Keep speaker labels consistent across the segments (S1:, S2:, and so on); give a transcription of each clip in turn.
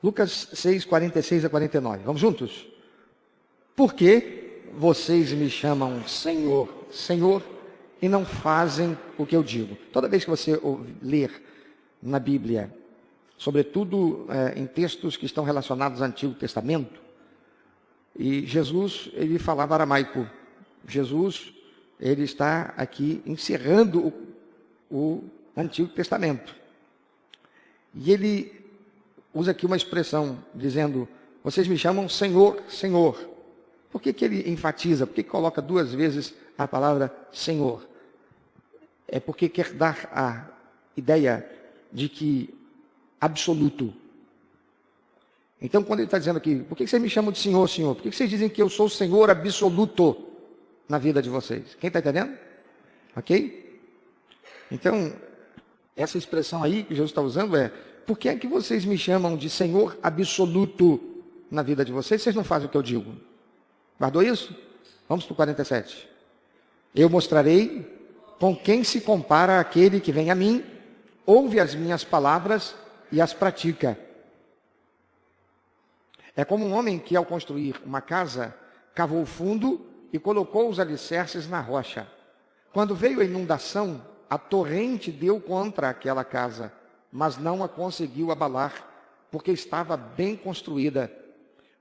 S1: Lucas 6, 46 a 49. Vamos juntos? Por que vocês me chamam Senhor, Senhor, e não fazem o que eu digo? Toda vez que você ler na Bíblia, sobretudo em textos que estão relacionados ao Antigo Testamento, e Jesus, ele falava aramaico. Jesus, ele está aqui encerrando o Antigo Testamento. E ele usa aqui uma expressão, dizendo, vocês me chamam Senhor, Senhor. Por que ele enfatiza? Por que coloca duas vezes a palavra Senhor? É porque quer dar a ideia de que absoluto. Então, quando ele está dizendo aqui, por que vocês me chamam de Senhor, Senhor? Por que vocês dizem que eu sou o Senhor absoluto na vida de vocês? Quem está entendendo? Ok? Então, essa expressão aí que Jesus está usando é, por que é que vocês me chamam de Senhor absoluto na vida de vocês? Vocês não fazem o que eu digo. Guardou isso? Vamos para o 47. Eu mostrarei com quem se compara aquele que vem a mim, ouve as minhas palavras e as pratica. É como um homem que, ao construir uma casa, cavou fundo e colocou os alicerces na rocha. Quando veio a inundação, a torrente deu contra aquela casa, mas não a conseguiu abalar, porque estava bem construída.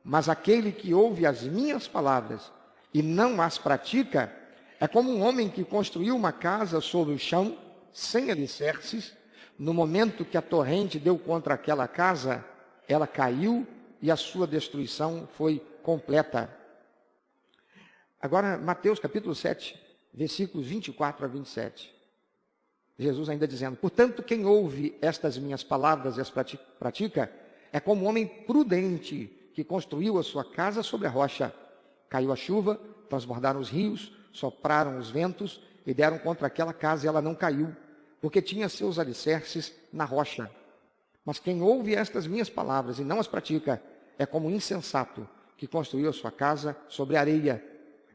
S1: Mas aquele que ouve as minhas palavras e não as pratica, é como um homem que construiu uma casa sobre o chão, sem alicerces. No momento que a torrente deu contra aquela casa, ela caiu e a sua destruição foi completa. Agora, Mateus capítulo 7, versículos 24 a 27. Jesus ainda dizendo, portanto, quem ouve estas minhas palavras e as pratica, é como um homem prudente que construiu a sua casa sobre a rocha. Caiu a chuva, transbordaram os rios, sopraram os ventos e deram contra aquela casa e ela não caiu, porque tinha seus alicerces na rocha. Mas quem ouve estas minhas palavras e não as pratica, é como um insensato que construiu a sua casa sobre areia.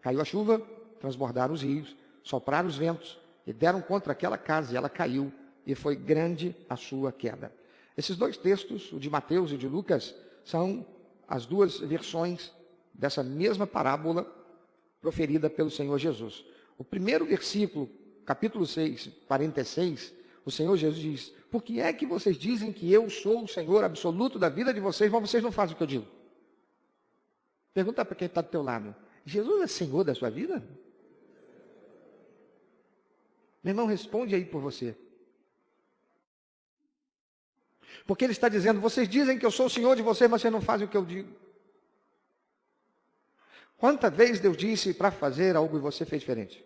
S1: Caiu a chuva, transbordaram os rios, sopraram os ventos e deram contra aquela casa e ela caiu, e foi grande a sua queda. Esses dois textos, o de Mateus e o de Lucas, são as duas versões dessa mesma parábola proferida pelo Senhor Jesus. O primeiro versículo, capítulo 6, 46, o Senhor Jesus diz, por que é que vocês dizem que eu sou o Senhor absoluto da vida de vocês, mas vocês não fazem o que eu digo? Pergunta para quem está do teu lado, Jesus é Senhor da sua vida? Meu irmão, responde aí por você. Porque ele está dizendo, vocês dizem que eu sou o Senhor de vocês, mas vocês não fazem o que eu digo. Quantas vezes Deus disse para fazer algo e você fez diferente?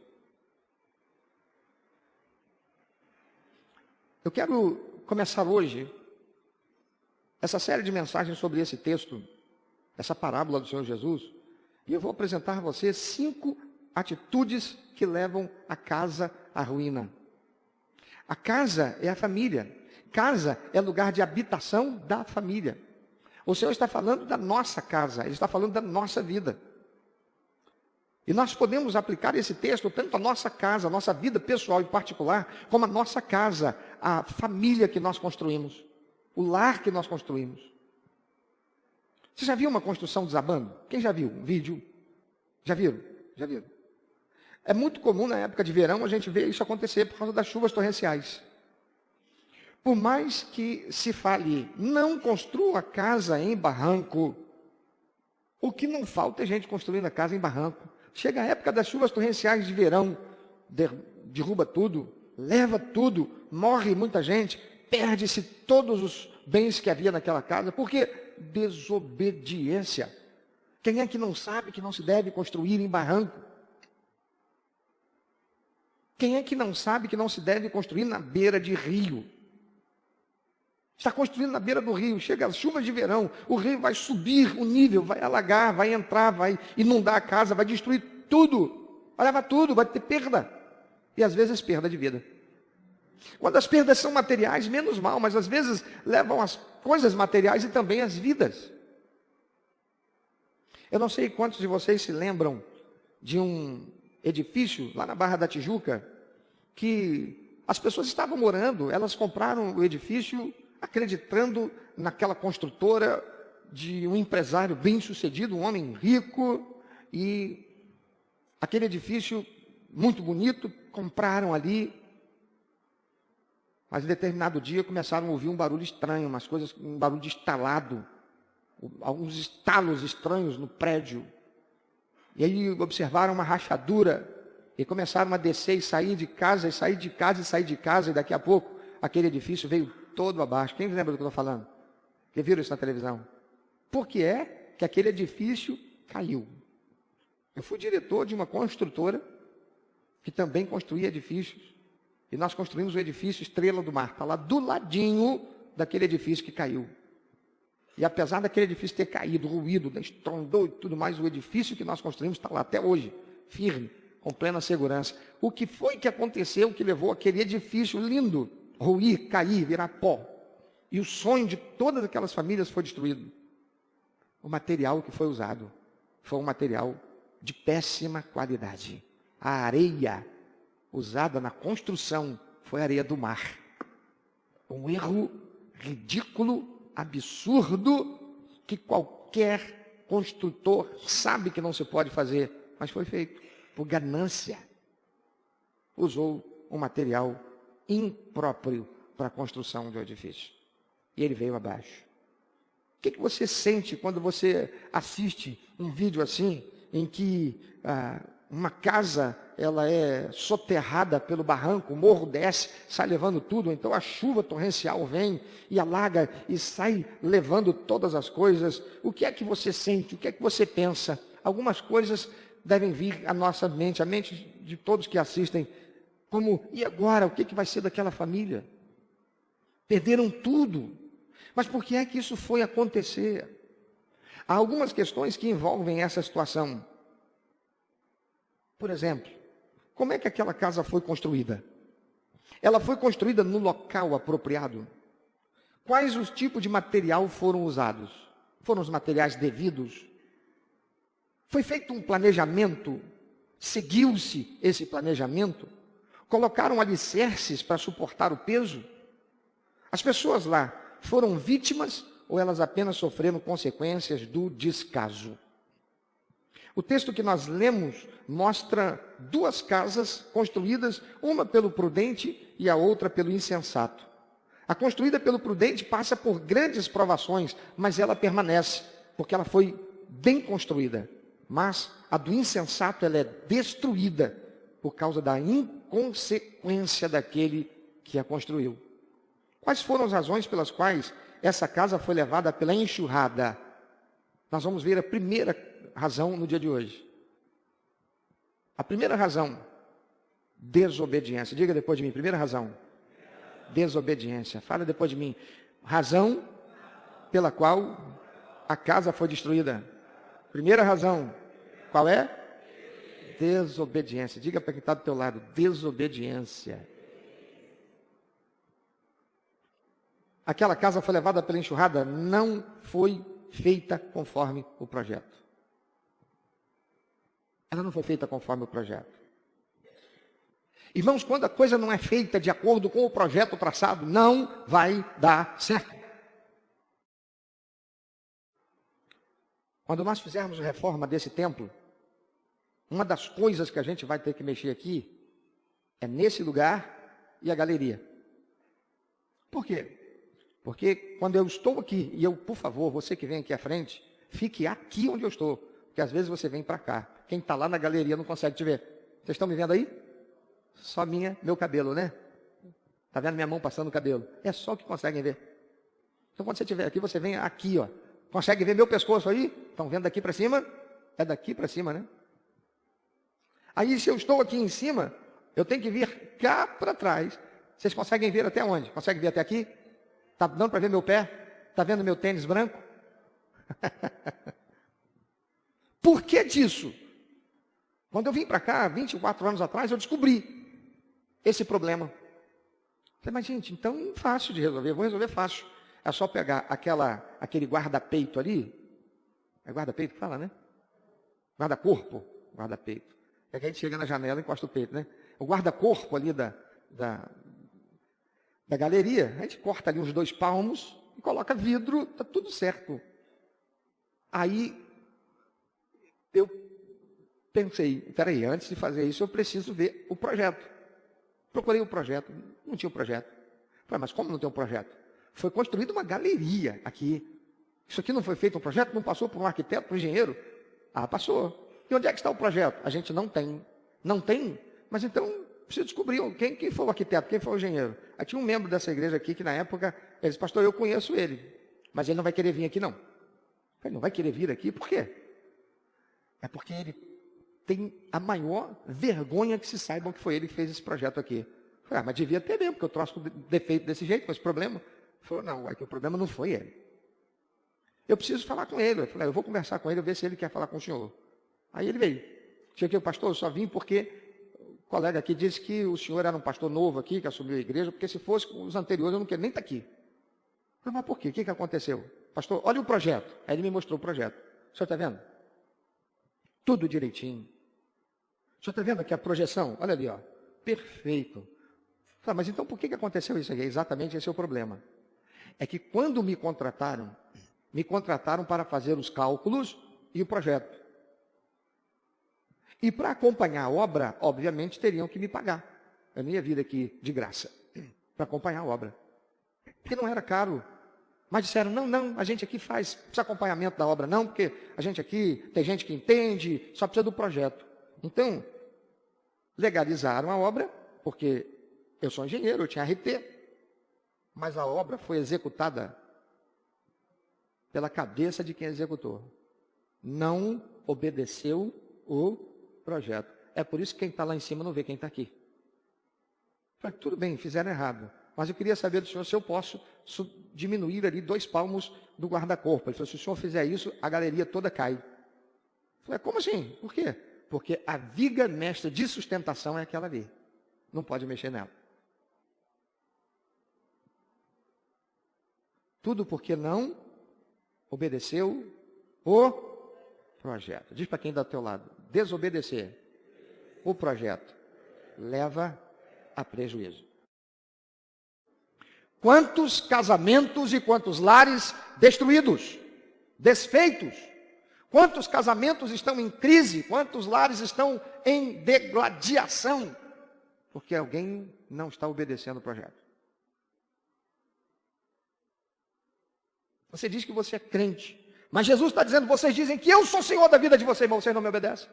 S1: Eu quero começar hoje essa série de mensagens sobre esse texto, essa parábola do Senhor Jesus, e eu vou apresentar a você 5 atitudes que levam a casa à ruína. A casa é a família. Casa é lugar de habitação da família. O Senhor está falando da nossa casa, Ele está falando da nossa vida. E nós podemos aplicar esse texto tanto à nossa casa, à nossa vida pessoal e particular, como à nossa casa, a família que nós construímos, o lar que nós construímos. Você já viu uma construção desabando? Quem já viu um vídeo? Já viram? Já viram? É muito comum na época de verão a gente ver isso acontecer por causa das chuvas torrenciais. Por mais que se fale, não construa a casa em barranco, o que não falta é gente construindo a casa em barranco. Chega a época das chuvas torrenciais de verão, derruba tudo, leva tudo, morre muita gente, perde-se todos os bens que havia naquela casa. Por quê? Desobediência. Quem é que não sabe que não se deve construir em barranco? Quem é que não sabe que não se deve construir na beira de rio? Está construindo na beira do rio, chega as chuvas de verão, o rio vai subir o nível, vai alagar, vai entrar, vai inundar a casa, vai destruir tudo, vai levar tudo, vai ter perda. E às vezes perda de vida. Quando as perdas são materiais, menos mal, mas às vezes levam as coisas materiais e também as vidas. Eu não sei quantos de vocês se lembram de um edifício lá na Barra da Tijuca, que as pessoas estavam morando, elas compraram o edifício acreditando naquela construtora de um empresário bem-sucedido, um homem rico, e aquele edifício muito bonito, compraram ali, mas em determinado dia começaram a ouvir um barulho estranho, um barulho de estalado, alguns estalos estranhos no prédio. E aí observaram uma rachadura e começaram a descer e sair de casa, e sair de casa, e sair de casa, e daqui a pouco aquele edifício veio todo abaixo. Quem lembra do que eu estou falando? Que viram isso na televisão? Por que é que aquele edifício caiu? Eu fui diretor de uma construtora que também construía edifícios. E nós construímos o edifício Estrela do Mar. Está lá do ladinho daquele edifício que caiu. E apesar daquele edifício ter caído, ruído, estrondou e tudo mais, o edifício que nós construímos está lá até hoje, firme, com plena segurança. O que foi que aconteceu que levou aquele edifício lindo ruir, cair, virar pó? E o sonho de todas aquelas famílias foi destruído. O material que foi usado foi um material de péssima qualidade. A areia usada na construção foi areia do mar. Um erro ridículo, absurdo, que qualquer construtor sabe que não se pode fazer, mas foi feito por ganância. Usou um material impróprio para a construção de um edifício. E ele veio abaixo. O que você sente quando você assiste um vídeo assim, em que uma casa ela é soterrada pelo barranco, o morro desce, sai levando tudo, ou então a chuva torrencial vem e alaga e sai levando todas as coisas? O que é que você sente? O que é que você pensa? Algumas coisas devem vir à nossa mente, à mente de todos que assistem, como, e agora? O que vai ser daquela família? Perderam tudo. Mas por que é que isso foi acontecer? Há algumas questões que envolvem essa situação. Por exemplo, como é que aquela casa foi construída? Ela foi construída no local apropriado? Quais os tipos de material foram usados? Foram os materiais devidos? Foi feito um planejamento? Seguiu-se esse planejamento? Colocaram alicerces para suportar o peso? As pessoas lá foram vítimas ou elas apenas sofreram consequências do descaso? O texto que nós lemos mostra duas casas construídas, uma pelo prudente e a outra pelo insensato. A construída pelo prudente passa por grandes provações, mas ela permanece, porque ela foi bem construída. Mas a do insensato, ela é destruída por causa da inconsequência daquele que a construiu. Quais foram as razões pelas quais essa casa foi levada pela enxurrada? Nós vamos ver a primeira razão no dia de hoje. A primeira razão, desobediência. Diga depois de mim, primeira razão, desobediência. Fala depois de mim, razão pela qual a casa foi destruída. Primeira razão, qual é? Desobediência. Diga para quem está do teu lado, desobediência. Aquela casa foi levada pela enxurrada, não foi feita conforme o projeto. Ela não foi feita conforme o projeto. Irmãos, quando a coisa não é feita de acordo com o projeto traçado, não vai dar certo. Quando nós fizermos a reforma desse templo, uma das coisas que a gente vai ter que mexer aqui é nesse lugar e a galeria. Por quê? Porque quando eu estou aqui, e eu, por favor, você que vem aqui à frente, fique aqui onde eu estou, porque às vezes você vem para cá. Quem está lá na galeria não consegue te ver. Vocês estão me vendo aí? Só meu cabelo, né? Está vendo minha mão passando o cabelo? É só o que conseguem ver. Então quando você estiver aqui, você vem aqui, ó. Consegue ver meu pescoço aí? Estão vendo daqui para cima? É daqui para cima, né? Aí se eu estou aqui em cima, eu tenho que vir cá para trás. Vocês conseguem ver até onde? Conseguem ver até aqui? Está dando para ver meu pé? Está vendo meu tênis branco? Por que disso? Quando eu vim para cá, 24 anos atrás, eu descobri esse problema. Falei, mas gente, então fácil de resolver, vou resolver fácil. É só pegar aquele guarda-peito ali. É guarda-peito que fala, né? Guarda-corpo, guarda-peito. É que a gente chega na janela e encosta o peito, né? O guarda-corpo ali da galeria, a gente corta ali uns 2 palmos e coloca vidro, está tudo certo. Aí eu pensei, peraí, antes de fazer isso eu preciso ver o projeto. Procurei o projeto, não tinha o projeto. Falei, mas como não tem um projeto? Foi construída uma galeria aqui. Isso aqui não foi feito um projeto? Não passou por um arquiteto, por um engenheiro? Ah, passou. E onde é que está o projeto? A gente não tem. Não tem? Mas então, preciso descobrir quem foi o arquiteto, quem foi o engenheiro. Aí tinha um membro dessa igreja aqui que na época, ele disse, pastor, eu conheço ele, mas ele não vai querer vir aqui não. Ele não vai querer vir aqui, por quê? É porque ele tem a maior vergonha que se saibam que foi ele que fez esse projeto aqui. Falei, mas devia ter mesmo, porque eu trouxe defeito desse jeito, com esse problema. Ele falou, não, é que o problema não foi ele. Eu preciso falar com ele. Eu falei, eu vou conversar com ele, ver se ele quer falar com o senhor. Aí ele veio. Cheguei, pastor, eu só vim porque o colega aqui disse que o senhor era um pastor novo aqui, que assumiu a igreja, porque se fosse com os anteriores eu não queria nem estar aqui. Eu falei, mas por quê? O que aconteceu? Pastor, olha o projeto. Aí ele me mostrou o projeto. O senhor está vendo? Tudo direitinho. O senhor está vendo aqui a projeção? Olha ali, ó. Perfeito. Eu falei, mas então por que aconteceu isso aqui? Exatamente esse é o problema. É que quando me contrataram para fazer os cálculos e o projeto. E para acompanhar a obra, obviamente, teriam que me pagar. Eu não ia vir aqui de graça para acompanhar a obra. Porque não era caro. Mas disseram, não, a gente aqui faz esse acompanhamento da obra, não, porque a gente aqui tem gente que entende, só precisa do projeto. Então, legalizaram a obra, porque eu sou engenheiro, eu tinha RT, mas a obra foi executada pela cabeça de quem executou. Não obedeceu o projeto. É por isso que quem está lá em cima não vê quem está aqui. Falei, tudo bem, fizeram errado. Mas eu queria saber do senhor se eu posso diminuir ali 2 palmos do guarda-corpo. Ele falou, se o senhor fizer isso, a galeria toda cai. Eu falei, como assim? Por quê? Porque a viga mestra de sustentação é aquela ali. Não pode mexer nela. Tudo porque não obedeceu o projeto. Diz para quem está ao teu lado, desobedecer o projeto leva a prejuízo. Quantos casamentos e quantos lares destruídos, desfeitos? Quantos casamentos estão em crise? Quantos lares estão em degladiação? Porque alguém não está obedecendo o projeto. Você diz que você é crente, mas Jesus está dizendo, vocês dizem que eu sou Senhor da vida de vocês, mas vocês não me obedecem.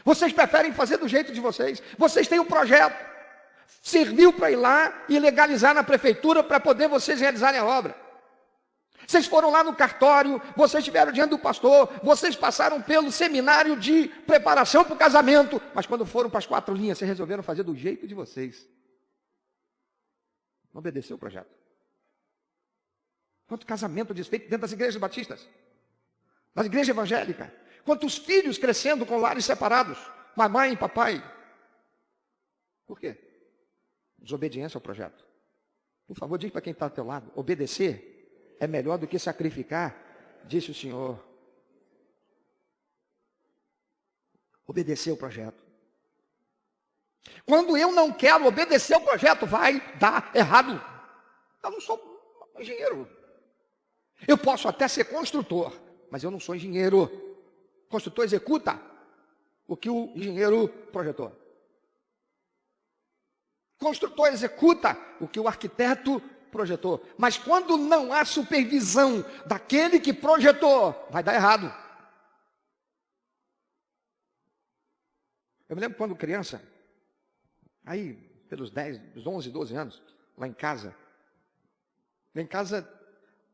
S1: Vocês preferem fazer do jeito de vocês. Vocês têm um projeto. Serviu para ir lá e legalizar na prefeitura para poder vocês realizarem a obra. Vocês foram lá no cartório, vocês estiveram diante do pastor, vocês passaram pelo seminário de preparação para o casamento, mas quando foram para as 4 linhas, vocês resolveram fazer do jeito de vocês. Não obedeceu o projeto. Quanto casamento desfeito dentro das igrejas batistas, das igrejas evangélicas. Quantos filhos crescendo com lares separados, mamãe e papai. Por quê? Desobediência ao projeto. Por favor, diga para quem está ao teu lado, obedecer é melhor do que sacrificar, disse o Senhor. Obedecer o projeto. Quando eu não quero obedecer o projeto, vai dar errado. Eu não sou engenheiro. Eu posso até ser construtor, mas eu não sou engenheiro. O construtor executa o que o engenheiro projetou. O construtor executa o que o arquiteto projetou. Mas quando não há supervisão daquele que projetou, vai dar errado. Eu me lembro quando criança, aí pelos 10, 11, 12 anos, lá em casa,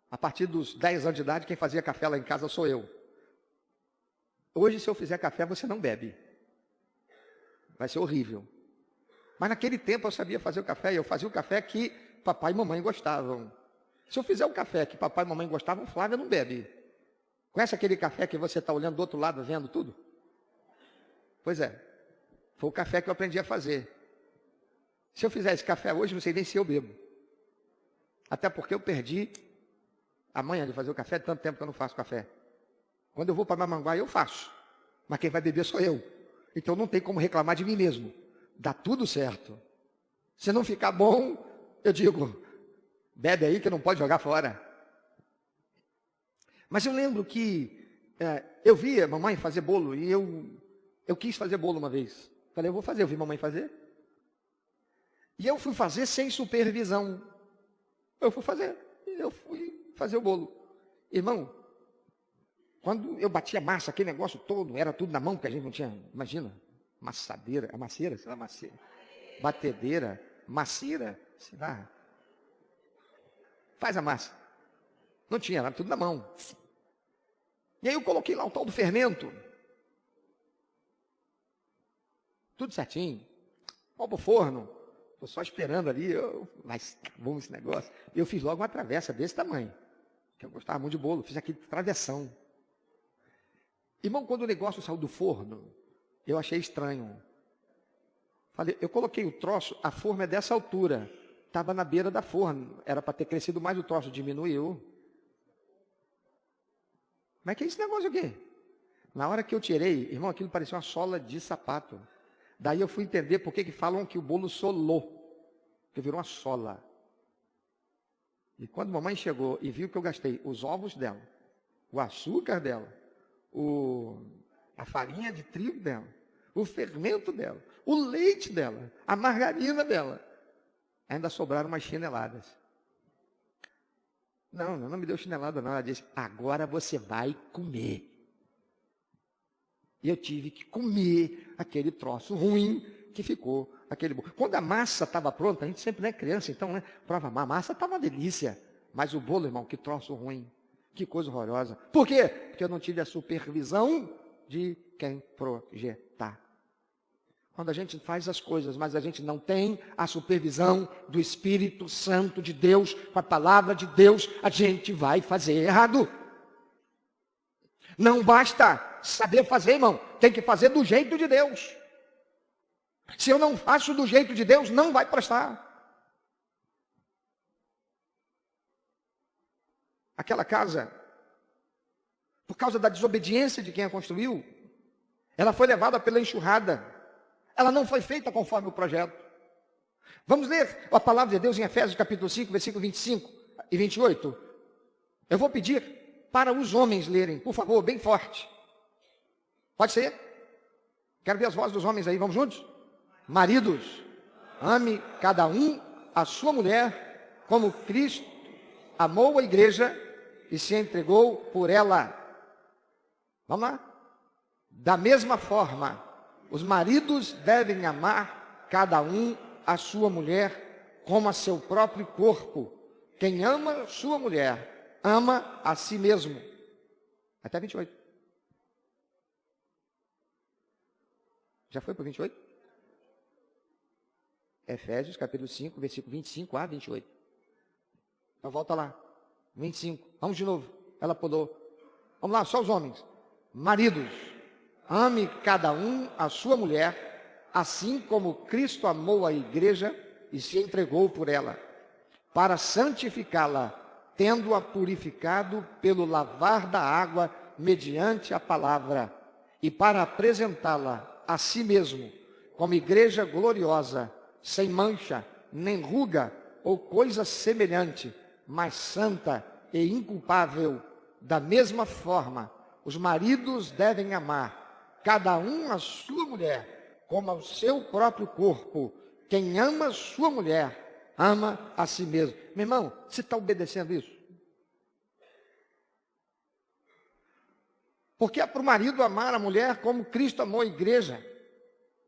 S1: a partir dos 10 anos de idade, quem fazia café lá em casa sou eu. Hoje, se eu fizer café, você não bebe. Vai ser horrível. Mas naquele tempo eu sabia fazer o café, e eu fazia o café que papai e mamãe gostavam. Se eu fizer o café que papai e mamãe gostavam, Flávia não bebe. Conhece aquele café que você está olhando do outro lado, vendo tudo? Pois é. Foi o café que eu aprendi a fazer. Se eu fizer esse café hoje, não sei nem se eu bebo. Até porque eu perdi a manha de fazer o café, tanto tempo que eu não faço café. Quando eu vou para Mamanguá, eu faço. Mas quem vai beber sou eu. Então não tem como reclamar de mim mesmo. Dá tudo certo. Se não ficar bom, eu digo, bebe aí que não pode jogar fora. Mas eu lembro que eu via mamãe fazer bolo e eu quis fazer bolo uma vez. Falei, eu vou fazer, eu vi mamãe fazer. E eu fui fazer sem supervisão. Eu fui fazer o bolo. Irmão, quando eu batia massa, aquele negócio todo, era tudo na mão, porque a gente não tinha, imagina, massadeira, a macieira, sei lá, macieira, batedeira, macieira, sei lá. Faz a massa. Não tinha, era tudo na mão. E aí eu coloquei lá o tal do fermento. Tudo certinho. Vamos pro forno. Estou só esperando ali, mas bom esse negócio. Eu fiz logo uma travessa desse tamanho, que eu gostava muito de bolo, fiz aqui travessão. Irmão, quando o negócio saiu do forno, eu achei estranho. Falei, eu coloquei o troço, a forma é dessa altura, estava na beira da forno, era para ter crescido mais, o troço diminuiu. Como é que é esse negócio aqui? Na hora que eu tirei, irmão, aquilo parecia uma sola de sapato. Daí eu fui entender por que falam que o bolo solou, que virou uma sola. E quando mamãe chegou e viu que eu gastei os ovos dela, o açúcar dela, a farinha de trigo dela, o fermento dela, o leite dela, a margarina dela, ainda sobraram umas chineladas. Não me deu chinelada não, ela disse, agora você vai comer. E eu tive que comer aquele troço ruim que ficou aquele bolo. Quando a massa estava pronta, a gente sempre não é criança, então, né? Prova a massa estava uma delícia. Mas o bolo, irmão, que troço ruim. Que coisa horrorosa. Por quê? Porque eu não tive a supervisão de quem projetar. Quando a gente faz as coisas, mas a gente não tem a supervisão do Espírito Santo de Deus, com a palavra de Deus, a gente vai fazer errado. Não basta saber fazer, irmão. Tem que fazer do jeito de Deus. Se eu não faço do jeito de Deus, não vai prestar. Aquela casa, por causa da desobediência de quem a construiu, ela foi levada pela enxurrada. Ela não foi feita conforme o projeto. Vamos ler a palavra de Deus em Efésios capítulo 5, versículo 25 e 28. Eu vou pedir para os homens lerem, por favor, bem forte. Pode ser? Quero ver as vozes dos homens aí, vamos juntos? Maridos, ame cada um a sua mulher, como Cristo amou a igreja e se entregou por ela. Vamos lá? Da mesma forma, os maridos devem amar cada um a sua mulher como a seu próprio corpo. Quem ama sua mulher, ama a si mesmo. Até 28. Já foi para 28? Efésios capítulo 5, versículo 25 a 28. Então volta lá. 25. Vamos de novo. Ela pulou. Vamos lá, só os homens. Maridos, ame cada um a sua mulher, assim como Cristo amou a igreja e se entregou por ela, para santificá-la, tendo-a purificado pelo lavar da água mediante a palavra, e para apresentá-la a si mesmo, como igreja gloriosa, sem mancha, nem ruga ou coisa semelhante, mas santa e inculpável. Da mesma forma, os maridos devem amar cada um a sua mulher, como ao seu próprio corpo. Quem ama sua mulher, ama a si mesmo. Meu irmão, você está obedecendo isso? Porque é para o marido amar a mulher como Cristo amou a igreja,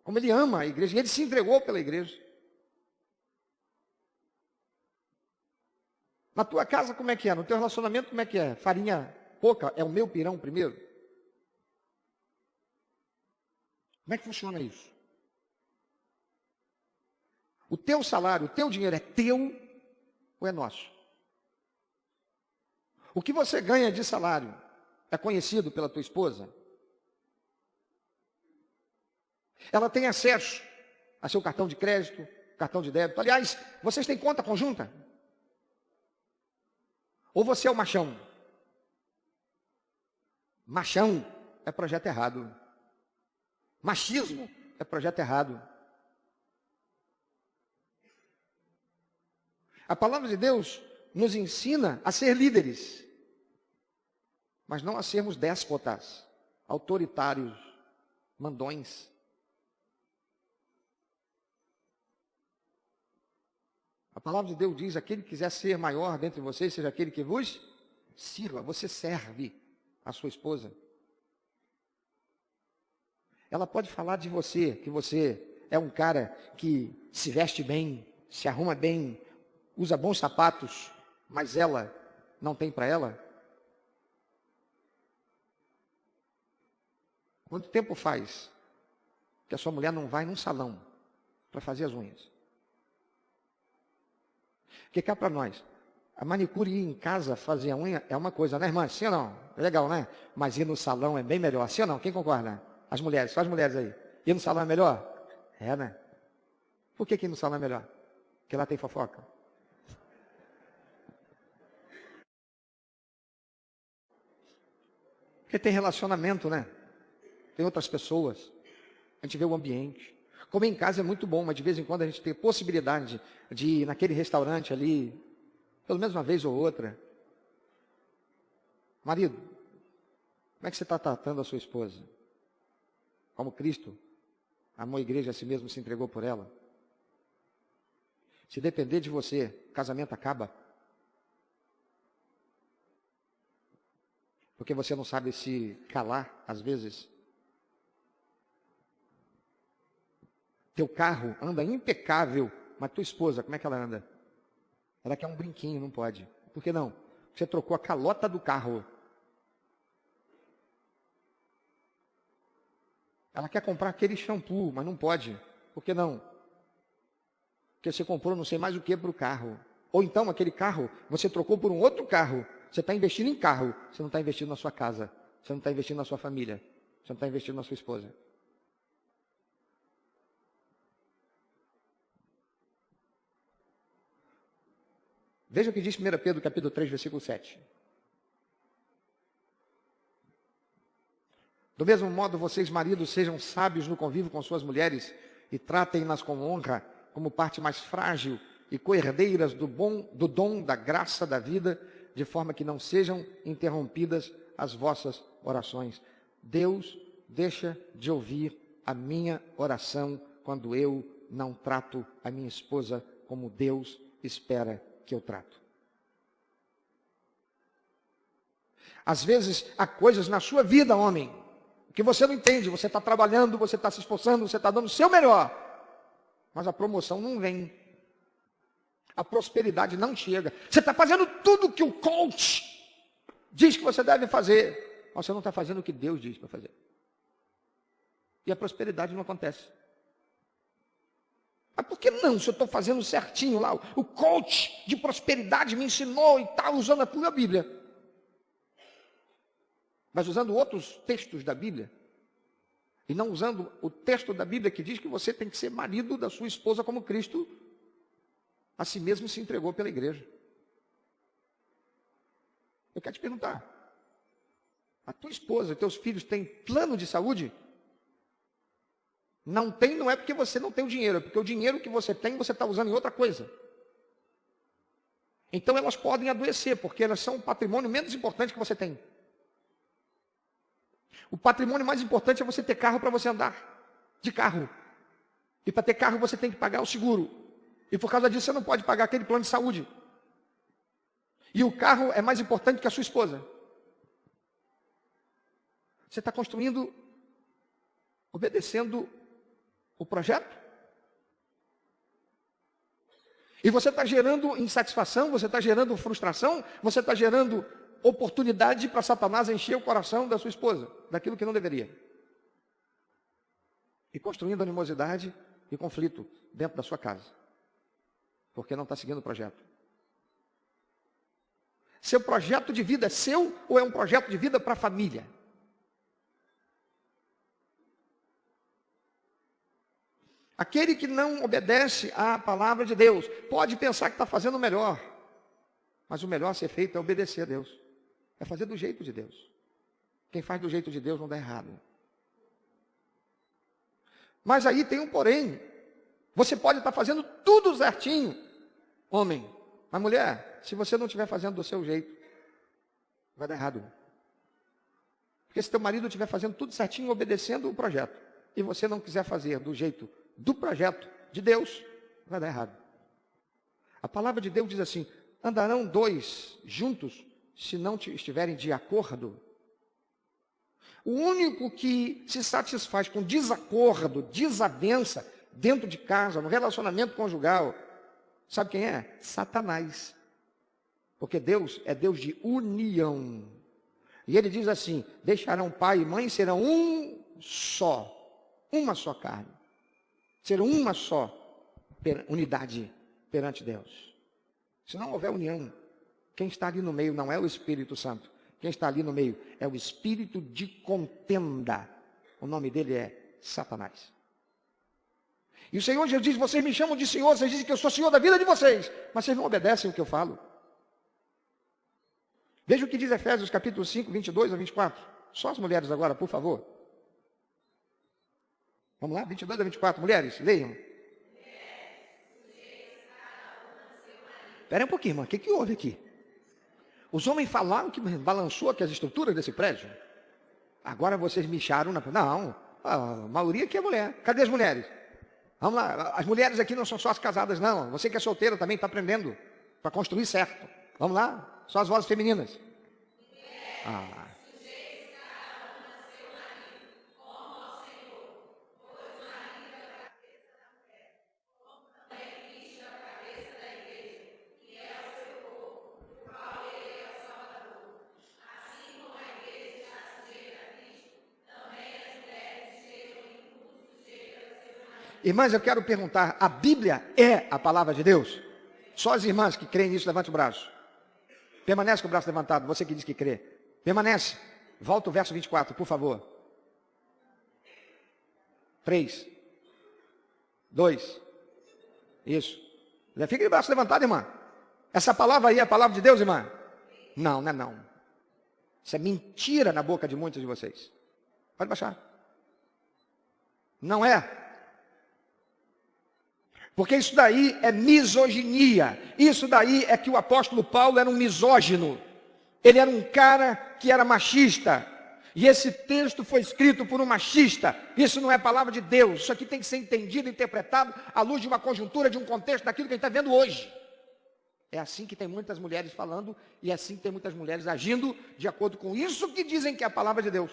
S1: como ele ama a igreja, e ele se entregou pela igreja. Na tua casa como é que é? No teu relacionamento como é que é? Farinha pouca é o meu pirão primeiro? Como é que funciona isso? O teu salário, o teu dinheiro é teu ou é nosso? O que você ganha de salário é conhecido pela tua esposa? Ela tem acesso a seu cartão de crédito, cartão de débito. Aliás, vocês têm conta conjunta? Ou você é o machão? Machão é projeto errado. Machismo é projeto errado. A palavra de Deus nos ensina a ser líderes, mas não a sermos déspotas, autoritários, mandões. A palavra de Deus diz: aquele que quiser ser maior dentre vocês, seja aquele que vos sirva. Você serve a sua esposa. Ela pode falar de você, que você é um cara que se veste bem, se arruma bem, usa bons sapatos, mas ela não tem para ela? Quanto tempo faz que a sua mulher não vai num salão para fazer as unhas? Porque cá para nós, a manicure ir em casa fazer a unha é uma coisa, né, irmã? Sim ou não? É legal, né? Mas ir no salão é bem melhor. Sim ou não? Quem concorda? As mulheres, só as mulheres aí. Ir no salão é melhor? É, né? Por que ir no salão é melhor? Porque lá tem fofoca. Porque tem relacionamento, né? Tem outras pessoas. A gente vê o ambiente. Comer em casa é muito bom, mas de vez em quando a gente tem possibilidade de ir naquele restaurante ali, pelo menos uma vez ou outra. Marido, como é que você está tratando a sua esposa? Como Cristo amou a igreja, a si mesmo se entregou por ela? Se depender de você, o casamento acaba. Porque você não sabe se calar, às vezes. Teu carro anda impecável, mas tua esposa, como é que ela anda? Ela quer um brinquinho, não pode. Por que não? Você trocou a calota do carro. Ela quer comprar aquele shampoo, mas não pode. Por que não? Porque você comprou não sei mais o que para o carro. Ou então aquele carro, você trocou por um outro carro. Você está investindo em carro, você não está investindo na sua casa. Você não está investindo na sua família. Você não está investindo na sua esposa. Veja o que diz 1 Pedro, capítulo 3, versículo 7. Do mesmo modo, vocês, maridos, sejam sábios no convívio com suas mulheres e tratem-nas com honra, como parte mais frágil e coerdeiras do dom da graça da vida, de forma que não sejam interrompidas as vossas orações. Deus deixa de ouvir a minha oração quando eu não trato a minha esposa como Deus espera que eu trato. Às vezes, há coisas na sua vida, homem, que você não entende. Você está trabalhando, você está se esforçando, você está dando o seu melhor, mas a promoção não vem. A prosperidade não chega. Você está fazendo tudo que o coach diz que você deve fazer, mas você não está fazendo o que Deus diz para fazer. E a prosperidade não acontece. Mas por que não? Se eu estou fazendo certinho lá, o coach de prosperidade me ensinou e está usando a tua Bíblia. Mas usando outros textos da Bíblia. E não usando o texto da Bíblia que diz que você tem que ser marido da sua esposa como Cristo a si mesmo se entregou pela igreja. Eu quero te perguntar. A tua esposa e teus filhos têm plano de saúde? Não tem, não é porque você não tem o dinheiro, é porque o dinheiro que você tem, você está usando em outra coisa. Então elas podem adoecer, porque elas são o patrimônio menos importante que você tem. O patrimônio mais importante é você ter carro para você andar de carro. E para ter carro você tem que pagar o seguro. E por causa disso você não pode pagar aquele plano de saúde. E o carro é mais importante que a sua esposa. Você está construindo, obedecendo o projeto? E você está gerando insatisfação, você está gerando frustração, você está gerando oportunidade para Satanás encher o coração da sua esposa, daquilo que não deveria. E construindo animosidade e conflito dentro da sua casa. Porque não está seguindo o projeto. Seu projeto de vida é seu ou é um projeto de vida para a família? Aquele que não obedece à palavra de Deus pode pensar que está fazendo o melhor. Mas o melhor a ser feito é obedecer a Deus. É fazer do jeito de Deus. Quem faz do jeito de Deus não dá errado. Mas aí tem um porém. Você pode estar fazendo tudo certinho, homem. Mas mulher, se você não estiver fazendo do seu jeito, vai dar errado. Porque se teu marido estiver fazendo tudo certinho, obedecendo o projeto, e você não quiser fazer do jeito do projeto de Deus, vai dar errado. A palavra de Deus diz assim: andarão dois juntos se não estiverem de acordo. O único que se satisfaz com desacordo, desavença, dentro de casa, no relacionamento conjugal, sabe quem é? Satanás. Porque Deus é Deus de união. E ele diz assim: deixarão pai e mãe, serão um só, uma só carne. Serão uma só unidade perante Deus. Se não houver união, quem está ali no meio não é o Espírito Santo. Quem está ali no meio é o espírito de contenda. O nome dele é Satanás. E o Senhor Jesus diz: vocês me chamam de Senhor, vocês dizem que eu sou Senhor da vida de vocês, mas vocês não obedecem o que eu falo. Veja o que diz Efésios capítulo 5, 22 a 24. Só as mulheres agora, por favor. Vamos lá, 22 a 24. Mulheres, leiam. Espera um pouquinho, irmã. O que houve aqui? Os homens falaram que balançou aqui as estruturas desse prédio. Agora vocês me incharam na... Não, a maioria aqui é mulher. Cadê as mulheres? Vamos lá, as mulheres aqui não são só as casadas, não. Você que é solteira também está aprendendo para construir certo. Vamos lá, só as vozes femininas. Ah. Irmãs, eu quero perguntar, a Bíblia é a palavra de Deus? Só as irmãs que creem nisso, levante o braço. Permanece com o braço levantado, você que diz que crê. Permanece. Volta o verso 24, por favor. 3, 2, isso. Já fica de braço levantado, irmã. Essa palavra aí é a palavra de Deus, irmã? Não, não é não. Isso é mentira na boca de muitos de vocês. Pode baixar. Não é. Porque isso daí é misoginia. Isso daí é que o apóstolo Paulo era um misógino. Ele era um cara que era machista. E esse texto foi escrito por um machista. Isso não é palavra de Deus. Isso aqui tem que ser entendido, interpretado à luz de uma conjuntura, de um contexto daquilo que a gente está vendo hoje. É assim que tem muitas mulheres falando e é assim que tem muitas mulheres agindo de acordo com isso que dizem que é a palavra de Deus.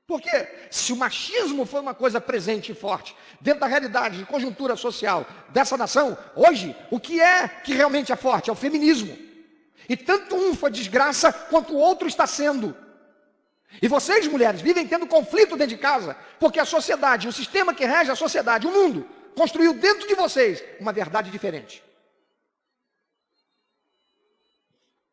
S1: Porque se o machismo foi uma coisa presente e forte dentro da realidade de conjuntura social dessa nação, hoje, o que é que realmente é forte? É o feminismo. E tanto um foi desgraça, quanto o outro está sendo. E vocês, mulheres, vivem tendo conflito dentro de casa, porque a sociedade, o sistema que rege a sociedade, o mundo, construiu dentro de vocês uma verdade diferente.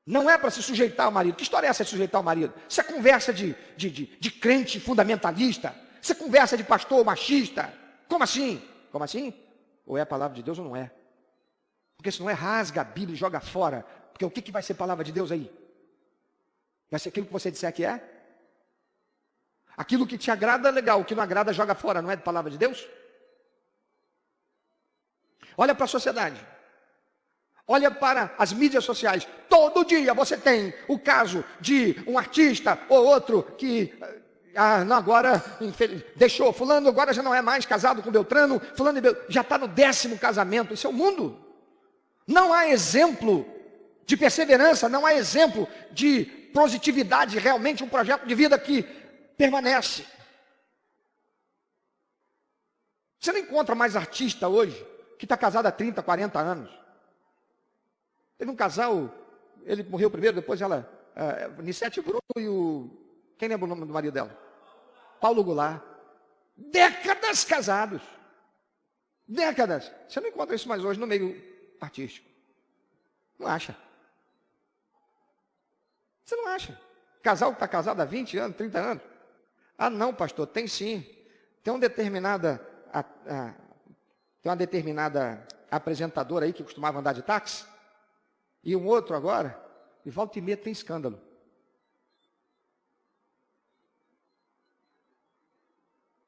S1: Não é para se sujeitar ao marido. Que história é essa de sujeitar ao marido? Isso é conversa de crente fundamentalista. Isso é conversa de pastor machista. Como assim? Como assim? Ou é a palavra de Deus ou não é? Porque se não é, rasga a Bíblia e joga fora. Porque o que vai ser palavra de Deus aí? Vai ser aquilo que você disser que é? Aquilo que te agrada, legal. O que não agrada, joga fora. Não é de palavra de Deus? Olha para a sociedade. Olha para as mídias sociais. Todo dia você tem o caso de um artista ou outro que agora deixou. Fulano agora já não é mais casado com Beltrano. Fulano já está no 10º casamento. Isso é o mundo. Não há exemplo de perseverança. Não há exemplo de positividade. Realmente um projeto de vida que permanece. Você não encontra mais artista hoje que está casado há 30, 40 anos. Teve um casal, ele morreu primeiro, depois ela, Nissete Bruno e o... Quem lembra o nome do marido dela? Paulo Goulart. Décadas casados. Décadas. Você não encontra isso mais hoje no meio artístico. Não acha. Você não acha. Casal que está casado há 20 anos, 30 anos. Ah, não, pastor, tem sim. Tem uma determinada apresentadora aí que costumava andar de táxi. E um outro agora, e volta e meia tem escândalo.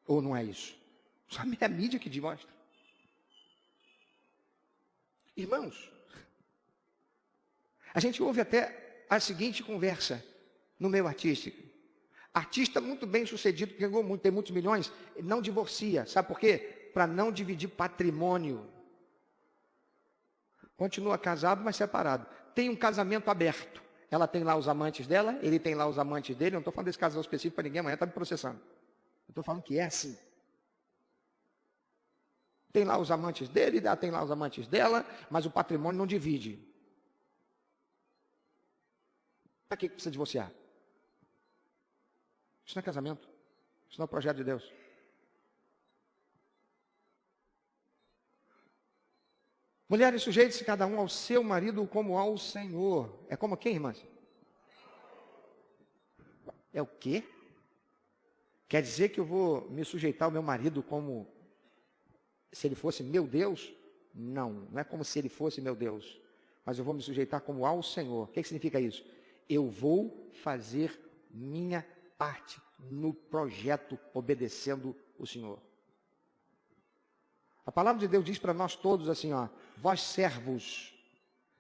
S1: Ou não é isso? Só é a mídia que demonstra. Irmãos, a gente ouve até a seguinte conversa no meio artístico. Artista muito bem sucedido, que ganhou muito, tem muitos milhões, não divorcia. Sabe por quê? Para não dividir patrimônio. Continua casado, mas separado. Tem um casamento aberto. Ela tem lá os amantes dela, ele tem lá os amantes dele. Eu não estou falando desse casal específico para ninguém, amanhã está me processando. Eu estou falando que é assim. Tem lá os amantes dele, tem lá os amantes dela, mas o patrimônio não divide. Para que precisa divorciar? Isso não é casamento. Isso não é o projeto de Deus. Mulheres, sujeitem-se cada um ao seu marido como ao Senhor. É como quem, irmãs? É o quê? Quer dizer que eu vou me sujeitar ao meu marido como se ele fosse meu Deus? Não, não é como se ele fosse meu Deus. Mas eu vou me sujeitar como ao Senhor. O que significa isso? Eu vou fazer minha parte no projeto obedecendo o Senhor. A palavra de Deus diz para nós todos assim, ó, vós servos,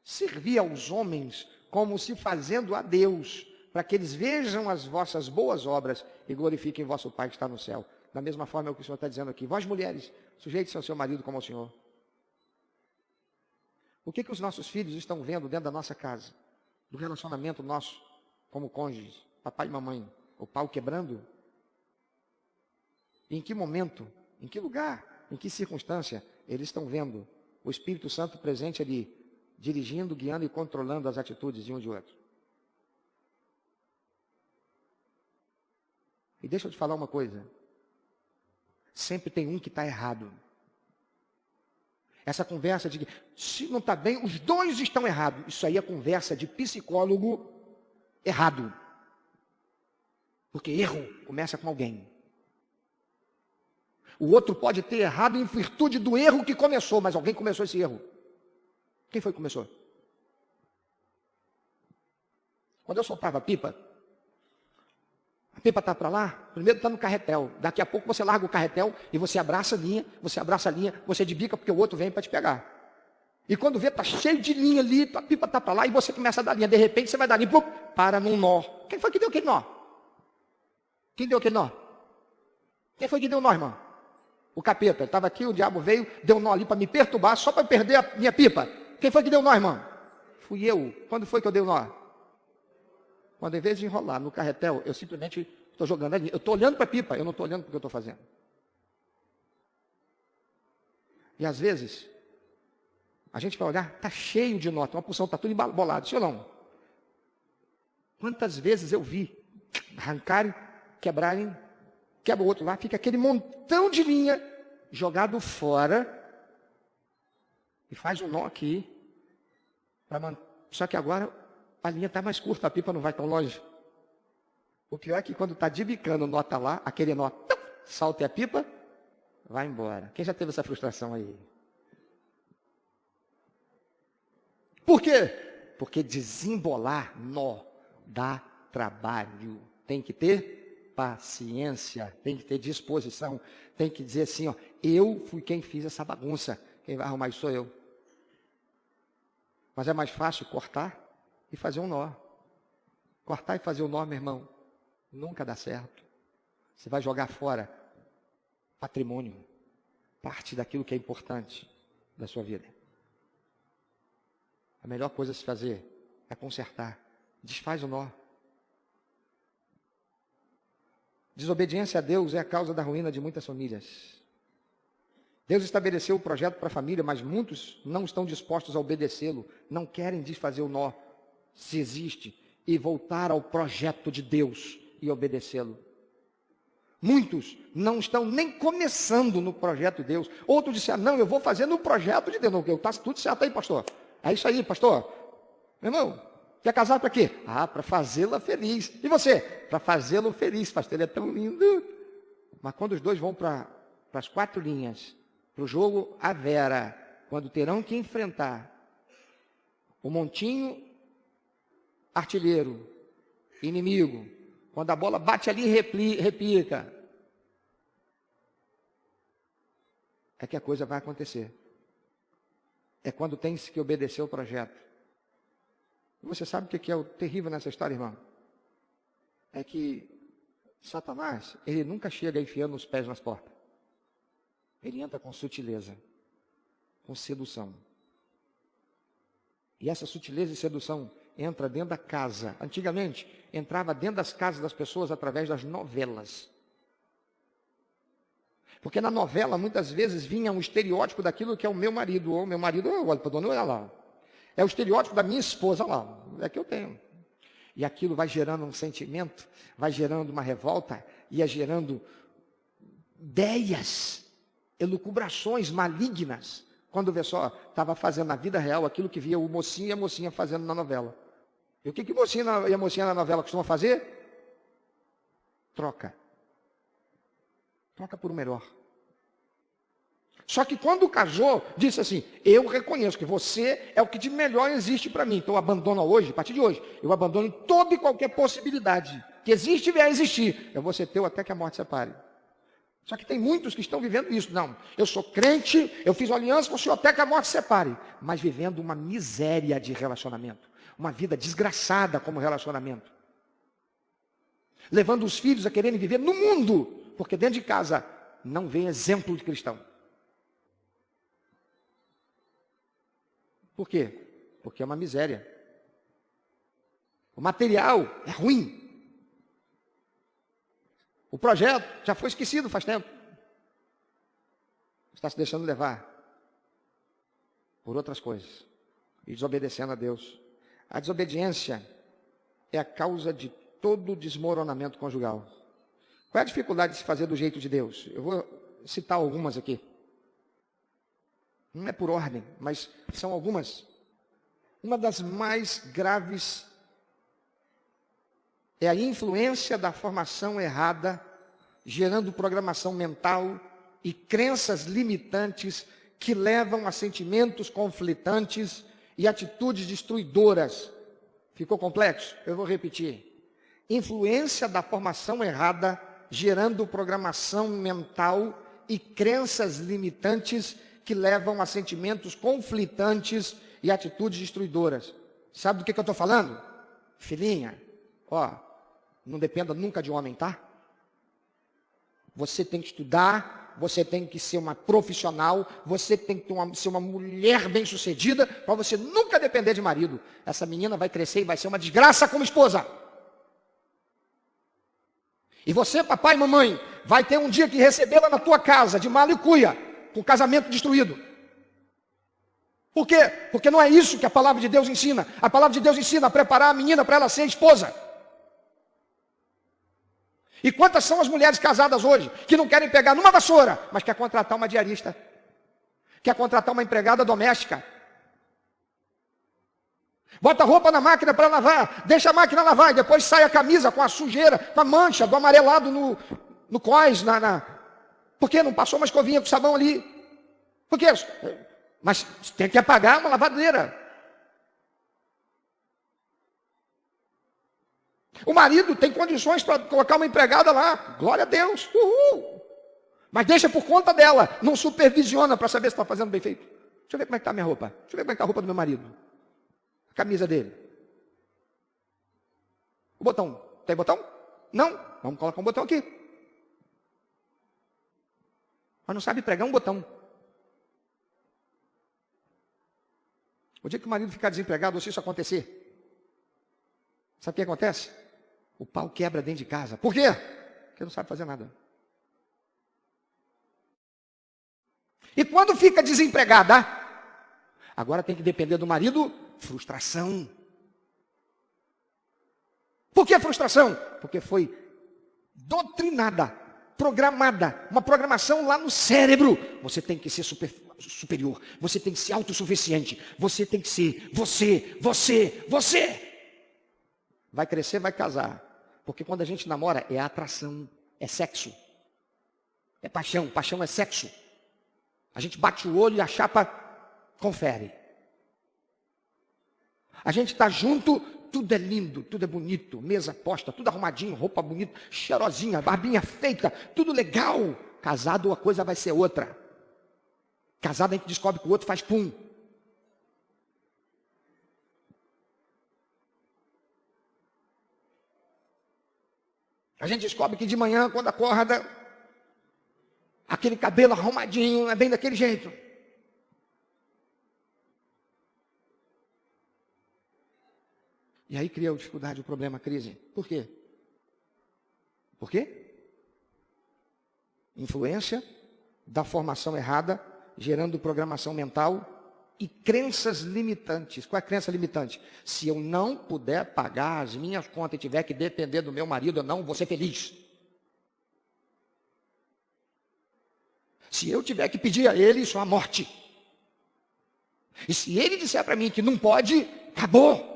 S1: servi aos homens como se fazendo a Deus, para que eles vejam as vossas boas obras e glorifiquem vosso Pai que está no céu. Da mesma forma é o que o Senhor está dizendo aqui. Vós mulheres, sujeitem-se ao seu marido como ao Senhor. O que os nossos filhos estão vendo dentro da nossa casa? Do relacionamento nosso como cônjuges, papai e mamãe, o pau quebrando? Em que momento, em que lugar, em que circunstância eles estão vendo o Espírito Santo presente ali, dirigindo, guiando e controlando as atitudes de um e de outro? E deixa eu te falar uma coisa. Sempre tem um que está errado. Essa conversa de que se não está bem, os dois estão errados. Isso aí é conversa de psicólogo errado. Porque erro começa com alguém. O outro pode ter errado em virtude do erro que começou, mas alguém começou esse erro. Quem foi que começou? Quando eu soltava a pipa está para lá, primeiro está no carretel. Daqui a pouco você larga o carretel e você abraça a linha, você de bica porque o outro vem para te pegar. E quando vê, está cheio de linha ali, a pipa está para lá e você começa a dar linha. De repente você vai dar linha, para num nó. Quem foi que deu aquele nó? Quem deu aquele nó? Quem foi que deu nó, irmão? O capeta. Estava aqui, o diabo veio, deu um nó ali para me perturbar, só para perder a minha pipa. Quem foi que deu nó, irmão? Fui eu. Quando foi que eu dei o nó? Quando em vez de enrolar no carretel, eu simplesmente estou jogando a linha. Eu estou olhando para a pipa, eu não estou olhando para o que eu estou fazendo. E às vezes, a gente vai olhar, está cheio de nó, uma porção, está tudo embolado, sim ou não? Quantas vezes eu vi arrancarem, quebrarem, quebra o outro lá, fica aquele montão de linha jogado fora e faz um nó aqui. Só que agora a linha está mais curta, a pipa não vai tão longe. O pior é que quando está debicando o nó está lá, aquele nó salta e a pipa vai embora. Quem já teve essa frustração aí? Por quê? Porque desembolar nó dá trabalho. Tem que ter paciência, tem que ter disposição, tem que dizer assim, ó, eu fui quem fiz essa bagunça, quem vai arrumar isso sou eu. Mas é mais fácil cortar e fazer um nó. Cortar e fazer um nó, meu irmão, nunca dá certo. Você vai jogar fora patrimônio, parte daquilo que é importante da sua vida. A melhor coisa a se fazer é consertar. Desfaz o nó. Desobediência a Deus é a causa da ruína de muitas famílias. Deus estabeleceu o projeto para a família, mas muitos não estão dispostos a obedecê-lo, não querem desfazer o nó, se existe, e voltar ao projeto de Deus e obedecê-lo. Muitos não estão nem começando no projeto de Deus. Outros disseram, não, eu vou fazer no projeto de Deus. Não, está tudo certo aí, pastor. É isso aí, pastor. Meu irmão, quer casar para quê? Para fazê-la feliz. E você? Para fazê-lo feliz, pastor, ele é tão lindo. Mas quando os dois vão para as 4 linhas, para o jogo à vera, quando terão que enfrentar o montinho artilheiro, inimigo, quando a bola bate ali e repica, é que a coisa vai acontecer. é quando tem-se que obedecer o projeto. Você sabe o que é o terrível nessa história, irmão? É que Satanás, ele nunca chega enfiando os pés nas portas. Ele entra com sutileza, com sedução. E essa sutileza e sedução entra dentro da casa. Antigamente, entrava dentro das casas das pessoas através das novelas. Porque na novela, muitas vezes, vinha um estereótipo daquilo que é o meu marido. Ou meu marido, eu olho para a dona, olha lá. É o estereótipo da minha esposa, olha lá. É que eu tenho. E aquilo vai gerando um sentimento, vai gerando uma revolta, ia gerando ideias, elucubrações malignas. Quando vê só, estava fazendo na vida real aquilo que via o mocinho e a mocinha fazendo na novela. E o que o mocinho e a mocinha na novela costumam fazer? Troca. Troca por um melhor. Só que quando casou, disse assim, eu reconheço que você é o que de melhor existe para mim. Então eu abandono hoje, a partir de hoje, eu abandono toda e qualquer possibilidade que existe e vier a existir. Eu vou ser teu até que a morte separe. Só que tem muitos que estão vivendo isso. Não, eu sou crente, eu fiz uma aliança com o Senhor até que a morte separe. Mas vivendo uma miséria de relacionamento. Uma vida desgraçada como relacionamento. Levando os filhos a quererem viver no mundo. Porque dentro de casa não vem exemplo de cristão. Por quê? Porque é uma miséria. O material é ruim. O projeto já foi esquecido faz tempo. Está se deixando levar por outras coisas. E desobedecendo a Deus. A desobediência é a causa de todo desmoronamento conjugal. Qual é a dificuldade de se fazer do jeito de Deus? Eu vou citar algumas aqui. Não é por ordem, mas são algumas. Uma das mais graves é a influência da formação errada, gerando programação mental e crenças limitantes que levam a sentimentos conflitantes e atitudes destruidoras. Ficou complexo? Eu vou repetir. Influência da formação errada, gerando programação mental e crenças limitantes que levam a sentimentos conflitantes e atitudes destruidoras. Sabe do que eu estou falando? Filhinha, ó, não dependa nunca de homem, tá? Você tem que estudar, você tem que ser uma profissional, você tem que ser uma mulher bem-sucedida para você nunca depender de marido. Essa menina vai crescer e vai ser uma desgraça como esposa. E você, papai e mamãe, vai ter um dia que recebê-la na tua casa, de mala e cuia, com o casamento destruído. Por quê? Porque não é isso que a palavra de Deus ensina. A palavra de Deus ensina a preparar a menina para ela ser esposa. E quantas são as mulheres casadas hoje que não querem pegar numa vassoura, mas quer contratar uma diarista, quer contratar uma empregada doméstica, bota a roupa na máquina para lavar, deixa a máquina lavar e depois sai a camisa com a sujeira, com a mancha do amarelado no cós, por que não passou uma escovinha com sabão ali? Por quê? Mas tem que apagar uma lavadeira. O marido tem condições para colocar uma empregada lá. Glória a Deus. Uhul. Mas deixa por conta dela. Não supervisiona para saber se está fazendo bem feito. Deixa eu ver como é que está a minha roupa. Deixa eu ver como é que está a roupa do meu marido. A camisa dele. O botão. Tem botão? Não. Vamos colocar um botão aqui. Mas não sabe pregar um botão. O dia que o marido ficar desempregado, ou se isso acontecer, sabe o que acontece? O pau quebra dentro de casa. Por quê? Porque não sabe fazer nada. E quando fica desempregada, agora tem que depender do marido, frustração. Por que frustração? Porque foi doutrinada, programada, uma programação lá no cérebro. Você tem que ser superior, você tem que ser autossuficiente, você tem que ser você. Vai crescer, vai casar. Porque quando a gente namora, é atração, é sexo. É paixão, paixão é sexo. A gente bate o olho e a chapa confere. A gente está junto, tudo é lindo, tudo é bonito, mesa posta, tudo arrumadinho, roupa bonita, cheirosinha, barbinha feita, tudo legal. Casado, a coisa vai ser outra. Casado, a gente descobre que o outro faz pum. A gente descobre que de manhã, quando acorda, aquele cabelo arrumadinho não é bem daquele jeito. E aí cria a dificuldade, o problema, a crise. Por quê? Por quê? Influência da formação errada, gerando programação mental e crenças limitantes. Qual é a crença limitante? Se eu não puder pagar as minhas contas e tiver que depender do meu marido, eu não vou ser feliz. Se eu tiver que pedir a ele, isso é uma morte. E se ele disser para mim que não pode, acabou.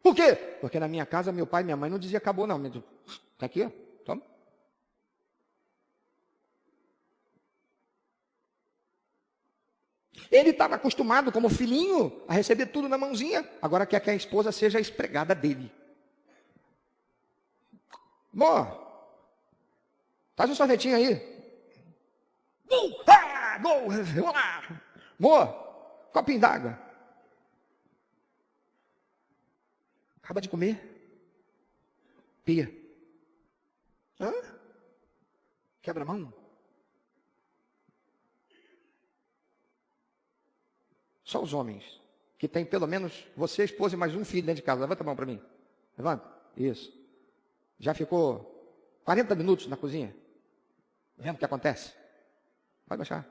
S1: Por quê? Porque na minha casa, meu pai e minha mãe não diziam acabou, não. Está aqui, ó. Toma. Ele estava acostumado, como filhinho, a receber tudo na mãozinha. Agora quer que a esposa seja a empregada dele. Amor, faz um sorvetinho aí. Gol! Vamos lá. Amor, copinho d'água. Acaba de comer. Pia. Hã? Quebra a mão. Só os homens, que tem pelo menos você, esposa e mais um filho dentro de casa. Levanta a mão para mim. Levanta. Isso. Já ficou 40 minutos na cozinha? Vendo o que acontece? Pode baixar.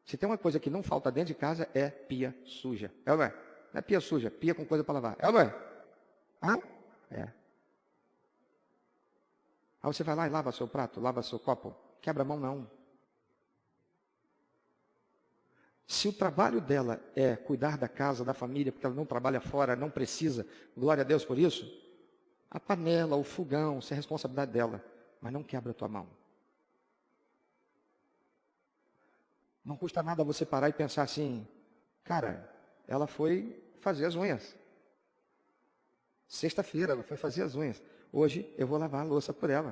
S1: Se tem uma coisa que não falta dentro de casa, é pia suja. É ou não é? Não é pia suja, pia com coisa para lavar. É ou não é? Hã? É. Aí você vai lá e lava seu prato, lava seu copo. Quebra a mão, não. Se o trabalho dela é cuidar da casa, da família, porque ela não trabalha fora, não precisa, glória a Deus por isso, a panela, o fogão, isso é responsabilidade dela. Mas não quebra a tua mão. Não custa nada você parar e pensar assim, cara, ela foi fazer as unhas. Sexta-feira ela foi fazer as unhas. Hoje eu vou lavar a louça por ela.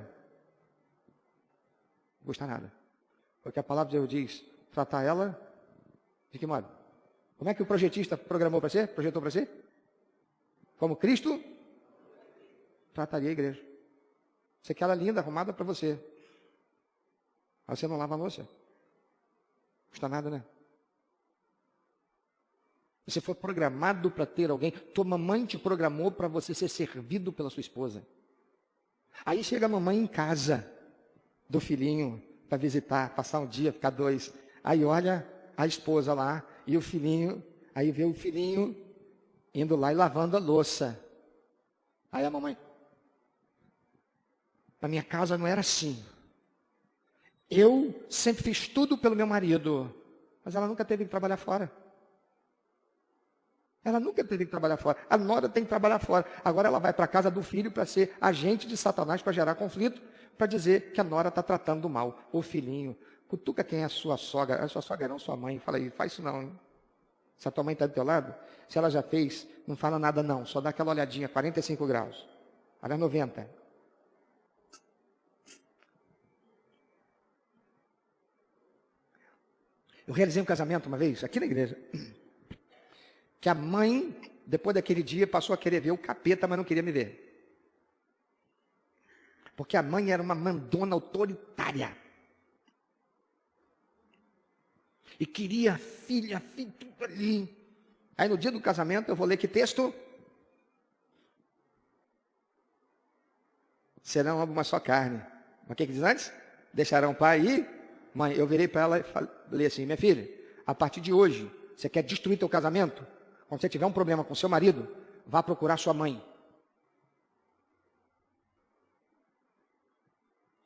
S1: Não custa nada. Porque a palavra de Deus diz, tratar ela de que modo? Como é que o projetista programou para ser? Projetou para ser? Como Cristo trataria a igreja. Você quer ela linda, arrumada para você. Aí você não lava a louça. Não custa nada, né? Você foi programado para ter alguém. Tua mamãe te programou para você ser servido pela sua esposa. Aí chega a mamãe em casa do filhinho para visitar, passar um dia, ficar 2. Aí olha a esposa lá e o filhinho, aí vê o filhinho indo lá e lavando a louça. Aí a mamãe, na minha casa não era assim. Eu sempre fiz tudo pelo meu marido, mas ela nunca teve que trabalhar fora. Ela nunca teve que trabalhar fora. A nora tem que trabalhar fora. Agora ela vai para a casa do filho para ser agente de Satanás, para gerar conflito, para dizer que a nora está tratando mal. O filhinho, cutuca quem é a sua sogra. A sua sogra não, sua mãe. Fala aí, faz isso não, hein? Se a tua mãe está do teu lado, se ela já fez, não fala nada não. Só dá aquela olhadinha, 45 graus. Olha 90. Eu realizei um casamento uma vez, aqui na igreja, que a mãe, depois daquele dia, passou a querer ver o capeta, mas não queria me ver. Porque a mãe era uma mandona autoritária. E queria filha, tudo ali. Aí no dia do casamento, eu vou ler que texto? Serão uma só carne. Mas o que diz antes? Deixarão pai e mãe. Eu virei para ela e falei assim, minha filha, a partir de hoje, você quer destruir teu casamento? Quando você tiver um problema com seu marido, vá procurar sua mãe.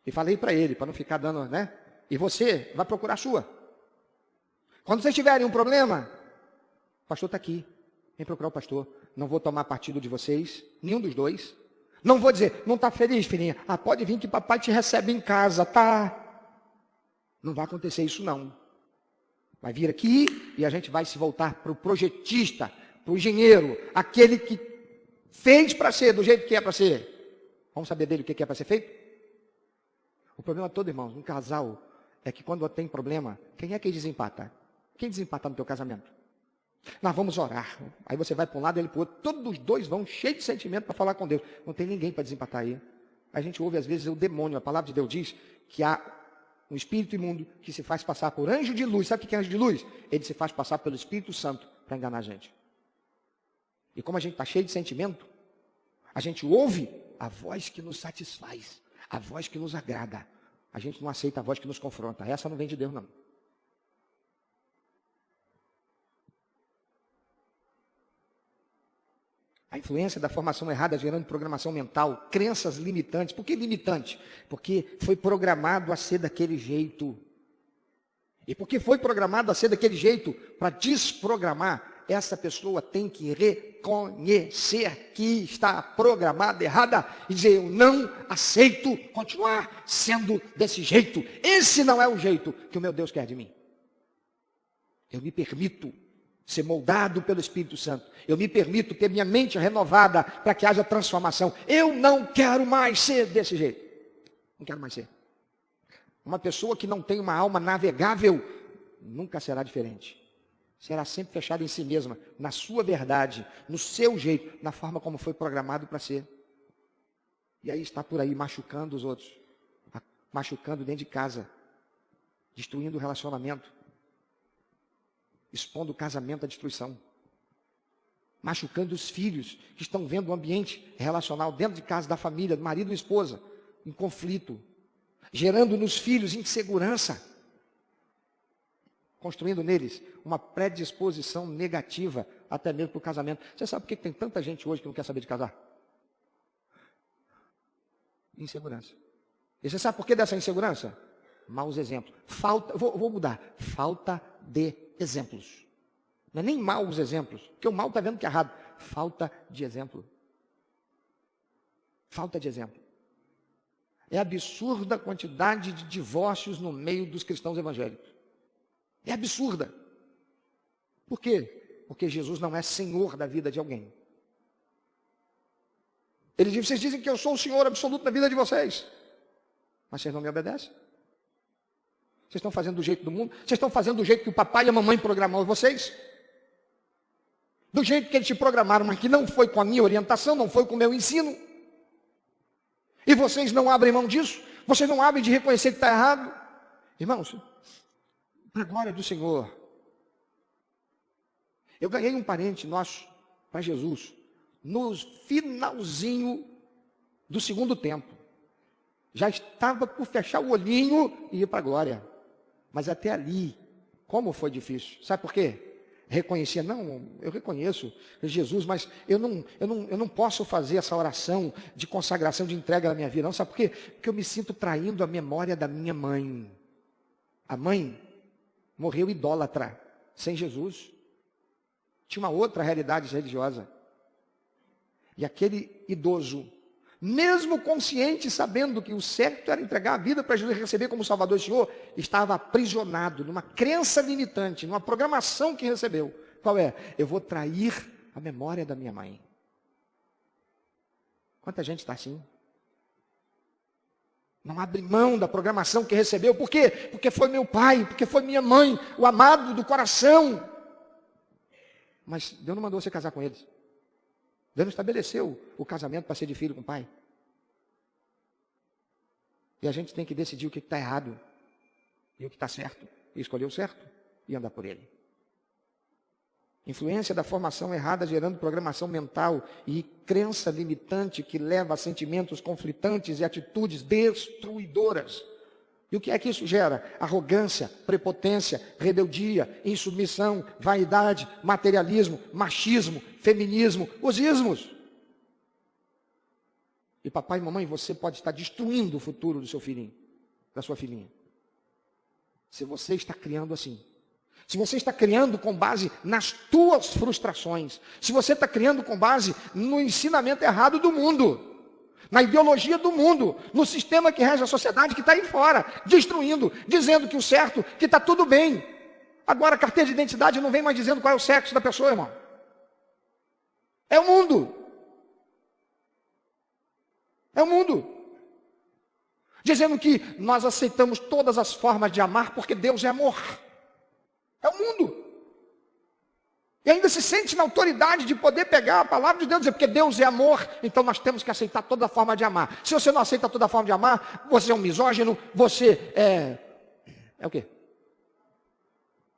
S1: E falei para ele, para não ficar dando, né? E você vai procurar a sua. Quando vocês tiverem um problema, o pastor está aqui. Vem procurar o pastor. Não vou tomar partido de vocês, nenhum dos dois. Não vou dizer, não está feliz, filhinha? Ah, pode vir que papai te recebe em casa, tá? Não vai acontecer isso não. Vai vir aqui e a gente vai se voltar para o projetista, para o engenheiro, aquele que fez para ser do jeito que é para ser. Vamos saber dele o que é para ser feito? O problema todo, irmãos, um casal, é que quando tem problema, quem é que desempata? Quem desempata no teu casamento? Nós vamos orar. Aí você vai para um lado e ele para o outro. Todos os dois vão cheios de sentimento para falar com Deus. Não tem ninguém para desempatar aí. A gente ouve às vezes o demônio. A palavra de Deus diz que há um espírito imundo que se faz passar por anjo de luz. Sabe o que é anjo de luz? Ele se faz passar pelo Espírito Santo para enganar a gente. E como a gente está cheio de sentimento, a gente ouve a voz que nos satisfaz, a voz que nos agrada. A gente não aceita a voz que nos confronta. Essa não vem de Deus, não. A influência da formação errada gerando programação mental, crenças limitantes. Por que limitante? Porque foi programado a ser daquele jeito. E porque foi programado a ser daquele jeito, para desprogramar, essa pessoa tem que reconhecer que está programada errada e dizer: eu não aceito continuar sendo desse jeito. Esse não é o jeito que o meu Deus quer de mim. Eu me permito ser moldado pelo Espírito Santo. Eu me permito ter minha mente renovada para que haja transformação. Eu não quero mais ser desse jeito. Não quero mais ser. Uma pessoa que não tem uma alma navegável nunca será diferente. Será sempre fechada em si mesma, na sua verdade, no seu jeito, na forma como foi programado para ser. E aí está por aí machucando os outros, machucando dentro de casa, destruindo o relacionamento, expondo o casamento à destruição, machucando os filhos que estão vendo o ambiente relacional dentro de casa, da família, do marido e esposa, em conflito, gerando nos filhos insegurança, construindo neles uma predisposição negativa, até mesmo para o casamento. Você sabe por que tem tanta gente hoje que não quer saber de casar? Insegurança. E você sabe por que dessa insegurança? Maus exemplos. Vou mudar. Falta de exemplos. Não é nem maus exemplos, porque o mal está vendo que é errado. Falta de exemplo. Falta de exemplo. É absurda a quantidade de divórcios no meio dos cristãos evangélicos. É absurda. Por quê? Porque Jesus não é Senhor da vida de alguém. Ele diz: vocês dizem que eu sou o Senhor absoluto da vida de vocês, mas vocês não me obedecem. Vocês estão fazendo do jeito do mundo. Vocês estão fazendo do jeito que o papai e a mamãe programaram vocês. Do jeito que eles te programaram, mas que não foi com a minha orientação, não foi com o meu ensino. E vocês não abrem mão disso. Vocês não abrem de reconhecer que está errado. Irmãos, para a glória do Senhor, eu ganhei um parente nosso para Jesus no finalzinho do segundo tempo. Já estava por fechar o olhinho e ir para a glória. Mas até ali, como foi difícil. Sabe por quê? Reconhecia: não, eu reconheço Jesus, mas eu não posso fazer essa oração de consagração, de entrega na minha vida. Não, sabe por quê? Porque eu me sinto traindo a memória da minha mãe. A mãe morreu idólatra, sem Jesus. Tinha uma outra realidade religiosa. E aquele idoso, mesmo consciente, sabendo que o certo era entregar a vida para Jesus e receber como Salvador e Senhor, estava aprisionado numa crença limitante, numa programação que recebeu. Qual é? Eu vou trair a memória da minha mãe. Quanta gente está assim? Não abre mão da programação que recebeu. Por quê? Porque foi meu pai, porque foi minha mãe, o amado do coração. Mas Deus não mandou você casar com eles. Deus não estabeleceu o casamento para ser de filho com o pai. E a gente tem que decidir o que está errado e o que está certo. E escolher o certo e andar por ele. Influência da formação errada gerando programação mental e crença limitante que leva a sentimentos conflitantes e atitudes destruidoras. E o que é que isso gera? Arrogância, prepotência, rebeldia, insubmissão, vaidade, materialismo, machismo, feminismo, os ismos. E papai e mamãe, você pode estar destruindo o futuro do seu filhinho, da sua filhinha. Se você está criando assim. Se você está criando com base nas tuas frustrações. Se você está criando com base no ensinamento errado do mundo. Na ideologia do mundo, no sistema que rege a sociedade que está aí fora, destruindo, dizendo que o certo, que está tudo bem. Agora a carteira de identidade não vem mais dizendo qual é o sexo da pessoa, irmão. É o mundo. É o mundo. Dizendo que nós aceitamos todas as formas de amar porque Deus é amor. É o mundo. E ainda se sente na autoridade de poder pegar a palavra de Deus e dizer, porque Deus é amor, então nós temos que aceitar toda forma de amar. Se você não aceita toda forma de amar, você é um misógino, você é o quê?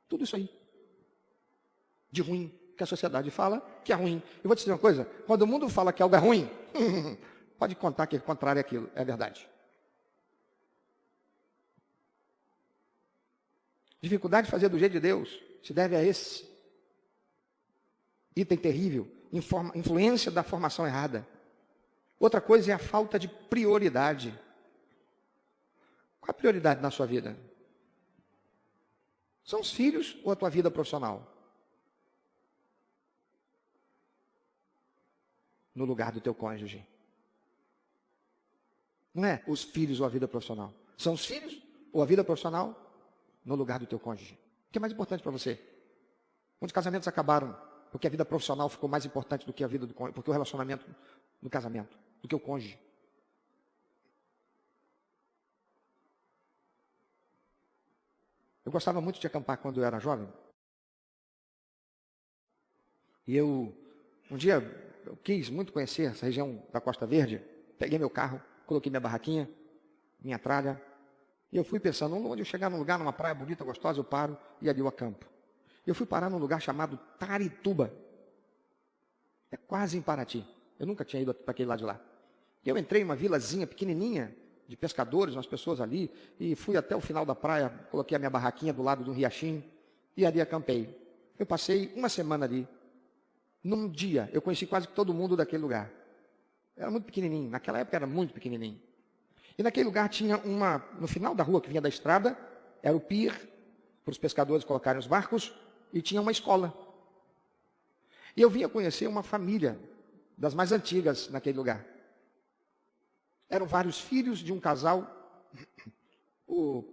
S1: Tudo isso aí. De ruim, que a sociedade fala que é ruim. Eu vou te dizer uma coisa, quando o mundo fala que algo é ruim, pode contar que o contrário é aquilo, é verdade. Dificuldade de fazer do jeito de Deus se deve a esse item terrível, influência da formação errada. Outra coisa é a falta de prioridade. Qual a prioridade na sua vida? São os filhos ou a tua vida profissional? No lugar do teu cônjuge. Não é os filhos ou a vida profissional. São os filhos ou a vida profissional no lugar do teu cônjuge. O que é mais importante para você? Muitos casamentos acabaram porque a vida profissional ficou mais importante do que a vida do cônjuge, porque o relacionamento no casamento, do que o cônjuge. Eu gostava muito de acampar quando eu era jovem. E um dia, eu quis muito conhecer essa região da Costa Verde. Peguei meu carro, coloquei minha barraquinha, minha tralha. E eu fui pensando, onde eu chegar num lugar, numa praia bonita, gostosa, eu paro e ali eu acampo. Eu fui parar num lugar chamado Taarituba. É quase em Paraty. Eu nunca tinha ido para aquele lado de lá. E eu entrei em uma vilazinha pequenininha, de pescadores, umas pessoas ali, e fui até o final da praia, coloquei a minha barraquinha do lado de um riachinho, e ali acampei. Eu passei uma semana ali. Num dia, eu conheci quase todo mundo daquele lugar. Era muito pequenininho, naquela época era muito pequenininho. E naquele lugar tinha no final da rua que vinha da estrada, era o pier, para os pescadores colocarem os barcos, e tinha uma escola. E eu vinha conhecer uma família das mais antigas naquele lugar. Eram vários filhos de um casal. O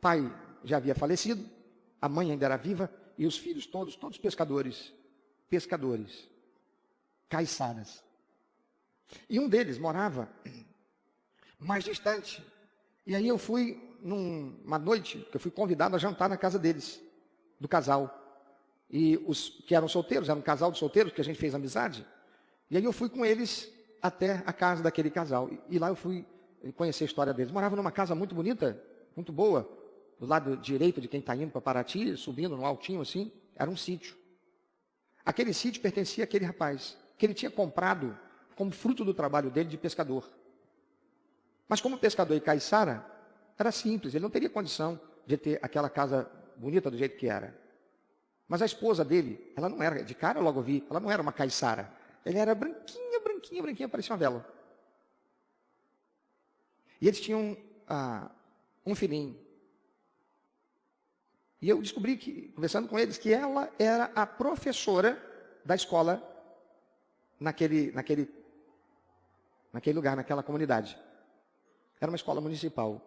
S1: pai já havia falecido, a mãe ainda era viva, e os filhos todos pescadores. Pescadores. Caiçaras. E um deles morava mais distante. E aí eu fui numa noite, que eu fui convidado a jantar na casa deles, do casal. E os que eram solteiros, era um casal de solteiros, que a gente fez amizade. E aí eu fui com eles até a casa daquele casal. E lá eu fui conhecer a história deles. Moravam numa casa muito bonita, muito boa, do lado direito de quem está indo para Paraty, subindo no altinho assim, era um sítio. Aquele sítio pertencia àquele rapaz, que ele tinha comprado como fruto do trabalho dele de pescador. Mas como pescador e caiçara, era simples, ele não teria condição de ter aquela casa bonita do jeito que era. Mas a esposa dele, ela não era, de cara eu logo vi, ela não era uma caiçara. Ela era branquinha, branquinha, branquinha, parecia uma vela. E eles tinham um filhinho. E eu descobri, conversando com eles, que ela era a professora da escola naquele lugar, naquela comunidade. Era uma escola municipal.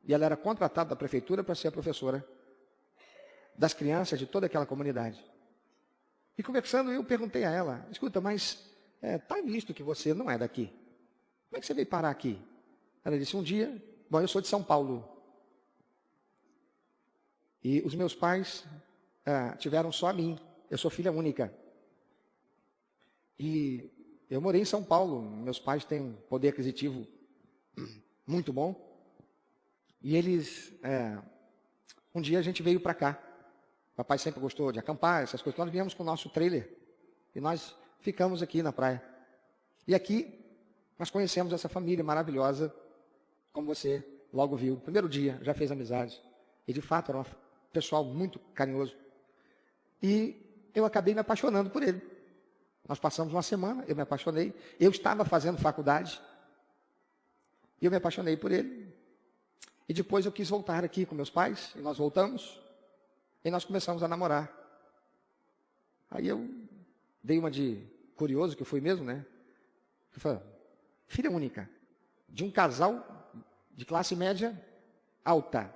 S1: E ela era contratada da prefeitura para ser a professora das crianças de toda aquela comunidade. E conversando, eu perguntei a ela, escuta, mas está visto que você não é daqui. Como é que você veio parar aqui? Ela disse, um dia, bom, eu sou de São Paulo. E os meus pais tiveram só a mim. Eu sou filha única. E eu morei em São Paulo. Meus pais têm um poder aquisitivo muito bom. E eles, um dia a gente veio para cá. Papai sempre gostou de acampar, essas coisas. Nós viemos com o nosso trailer. E nós ficamos aqui na praia. E aqui nós conhecemos essa família maravilhosa, como você logo viu. Primeiro dia, já fez amizade. E de fato era um pessoal muito carinhoso. E eu acabei me apaixonando por ele. Nós passamos uma semana, eu me apaixonei. Eu estava fazendo faculdade. E eu me apaixonei por ele. E depois eu quis voltar aqui com meus pais. E nós voltamos. E nós começamos a namorar. Aí eu dei uma de curioso, que eu fui mesmo, né? Eu falei, filha única, de um casal de classe média alta.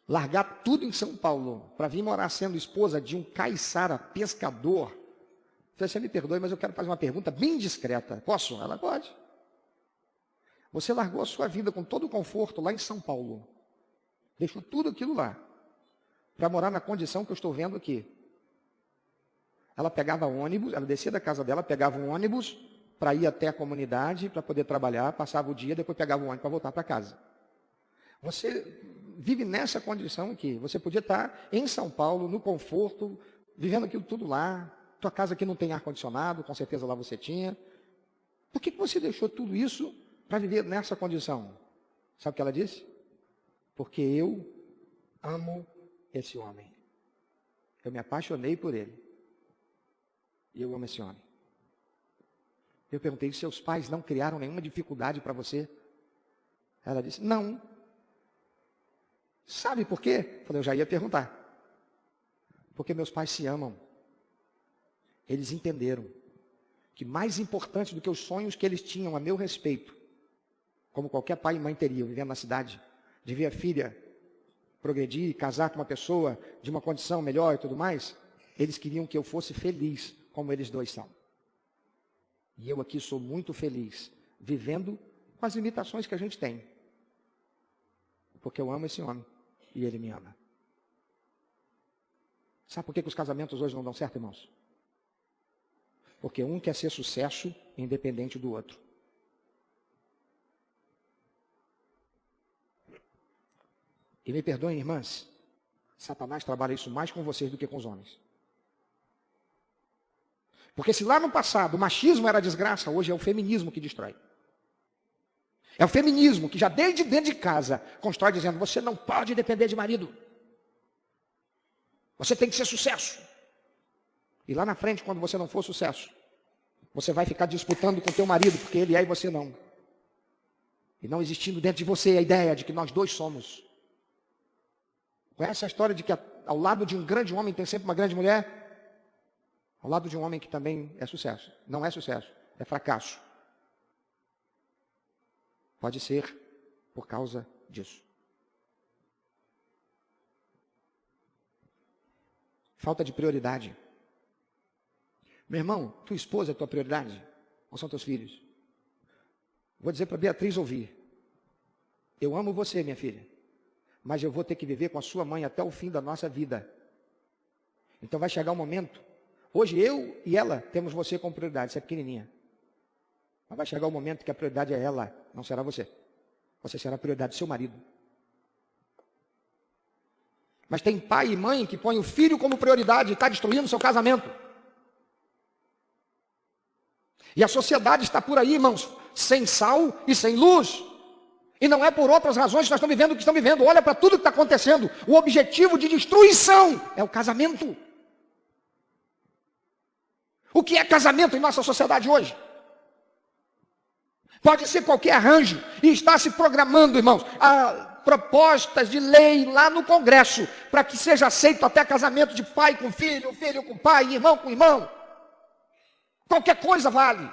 S1: Largar tudo em São Paulo para vir morar sendo esposa de um caiçara pescador. Eu falei, você me perdoe, mas eu quero fazer uma pergunta bem discreta. Posso? Ela pode. Você largou a sua vida com todo o conforto lá em São Paulo. Deixou tudo aquilo lá. Para morar na condição que eu estou vendo aqui. Ela pegava ônibus, ela descia da casa dela, pegava um ônibus para ir até a comunidade, para poder trabalhar, passava o dia, depois pegava o ônibus para voltar para casa. Você vive nessa condição aqui. Você podia estar em São Paulo, no conforto, vivendo aquilo tudo lá. Tua casa aqui não tem ar-condicionado, com certeza lá você tinha. Por que você deixou tudo isso para viver nessa condição? Sabe o que ela disse? Porque eu amo esse homem. Eu me apaixonei por ele. E eu amo esse homem. Eu perguntei, seus pais não criaram nenhuma dificuldade para você? Ela disse, não. Sabe por quê? Eu falei, eu já ia perguntar. Porque meus pais se amam. Eles entenderam que mais importante do que os sonhos que eles tinham a meu respeito, como qualquer pai e mãe teriam, vivendo na cidade, de ver a filha progredir, casar com uma pessoa de uma condição melhor e tudo mais, eles queriam que eu fosse feliz, como eles dois são. E eu aqui sou muito feliz, vivendo com as limitações que a gente tem. Porque eu amo esse homem e ele me ama. Sabe por que os casamentos hoje não dão certo, irmãos? Porque um quer ser sucesso independente do outro. E me perdoem, irmãs, Satanás trabalha isso mais com vocês do que com os homens. Porque se lá no passado o machismo era desgraça, hoje é o feminismo que destrói. É o feminismo que já desde dentro de casa constrói dizendo, você não pode depender de marido. Você tem que ser sucesso. E lá na frente, quando você não for sucesso, você vai ficar disputando com teu marido, porque ele é e você não. E não existindo dentro de você a ideia de que nós dois somos. Conhece a história de que ao lado de um grande homem tem sempre uma grande mulher? Ao lado de um homem que também é sucesso. Não é sucesso, é fracasso. Pode ser por causa disso. Falta de prioridade. Meu irmão, tua esposa é tua prioridade? Ou são teus filhos? Vou dizer para Beatriz ouvir. Eu amo você, minha filha. Mas eu vou ter que viver com a sua mãe até o fim da nossa vida. Então vai chegar um momento. Hoje eu e ela temos você como prioridade. Você é pequenininha. Mas vai chegar o momento que a prioridade é ela, não será você. Você será a prioridade do seu marido. Mas tem pai e mãe que põem o filho como prioridade e está destruindo o seu casamento. E a sociedade está por aí, irmãos, sem sal e sem luz. E não é por outras razões que nós estamos vivendo o que estamos vivendo. Olha para tudo que está acontecendo. O objetivo de destruição é o casamento. O que é casamento em nossa sociedade hoje? Pode ser qualquer arranjo. E está se programando, irmãos, a propostas de lei lá no Congresso, para que seja aceito até casamento de pai com filho, filho com pai, irmão com irmão. Qualquer coisa vale.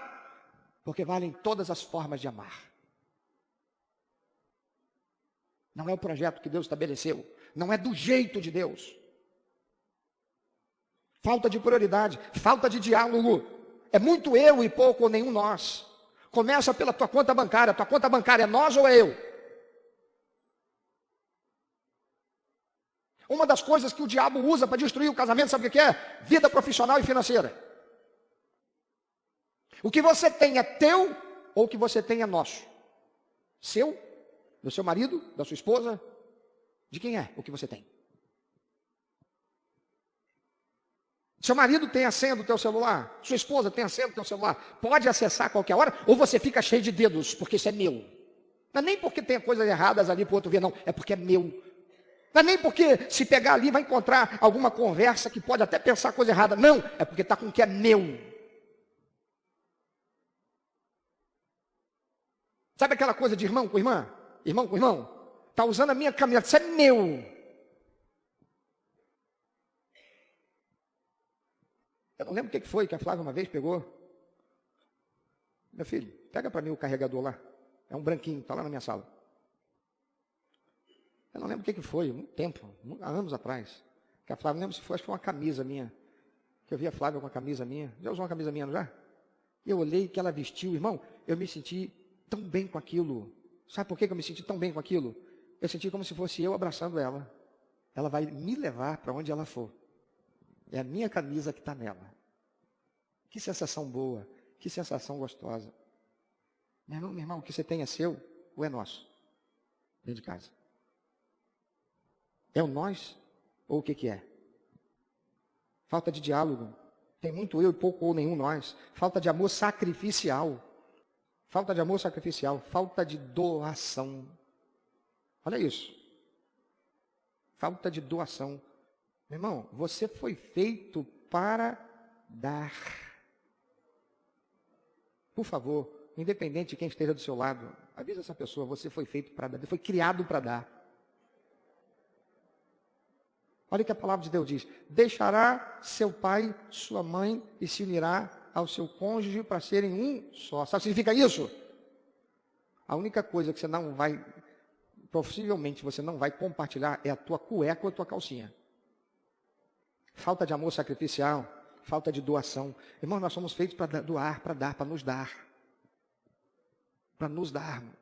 S1: Porque valem todas as formas de amar. Não é o projeto que Deus estabeleceu. Não é do jeito de Deus. Falta de prioridade, falta de diálogo. É muito eu e pouco ou nenhum nós. Começa pela tua conta bancária. Tua conta bancária é nós ou é eu? Uma das coisas que o diabo usa para destruir o casamento, sabe o que é? Vida profissional e financeira. O que você tem é teu ou o que você tem é nosso? Seu? Do seu marido? Da sua esposa? De quem é o que você tem? Seu marido tem a senha do teu celular? Sua esposa tem a senha do teu celular? Pode acessar a qualquer hora? Ou você fica cheio de dedos, porque isso é meu? Não é nem porque tem coisas erradas ali para o outro ver, não. É porque é meu. Não é nem porque se pegar ali vai encontrar alguma conversa que pode até pensar coisa errada. Não, é porque está com o que é meu. Sabe aquela coisa de irmão com irmã? Irmão com irmão? Está usando a minha camisa, isso é meu. Eu não lembro o que foi que a Flávia uma vez pegou. Meu filho, pega para mim o carregador lá. É um branquinho, está lá na minha sala. Eu não lembro o que foi, muito tempo, há anos atrás. Que a Flávia, não lembro se foi, acho que foi uma camisa minha. Que eu vi a Flávia com uma camisa minha. Já usou uma camisa minha, não já? E eu olhei que ela vestiu, irmão, eu me senti tão bem com aquilo. Sabe por que eu me senti tão bem com aquilo? Eu senti como se fosse eu abraçando ela. Ela vai me levar para onde ela for. É a minha camisa que está nela. Que sensação boa, que sensação gostosa. Meu irmão, o que você tem é seu ou é nosso? Dentro de casa. É o nós ou o que é? Falta de diálogo. Tem muito eu e pouco ou nenhum nós. Falta de amor sacrificial. Falta de amor sacrificial. Falta de doação. Olha isso. Falta de doação. Meu irmão, você foi feito para dar. Por favor, independente de quem esteja do seu lado, avisa essa pessoa, você foi feito para dar, você foi criado para dar. Olha o que a palavra de Deus diz: deixará seu pai, sua mãe, e se unirá ao seu cônjuge para serem um só. Sabe o que significa isso? A única coisa que você não vai, possivelmente você não vai compartilhar é a tua cueca ou a tua calcinha. Falta de amor sacrificial, falta de doação. Irmão, nós somos feitos para doar, para dar, para nos dar. Para nos darmos.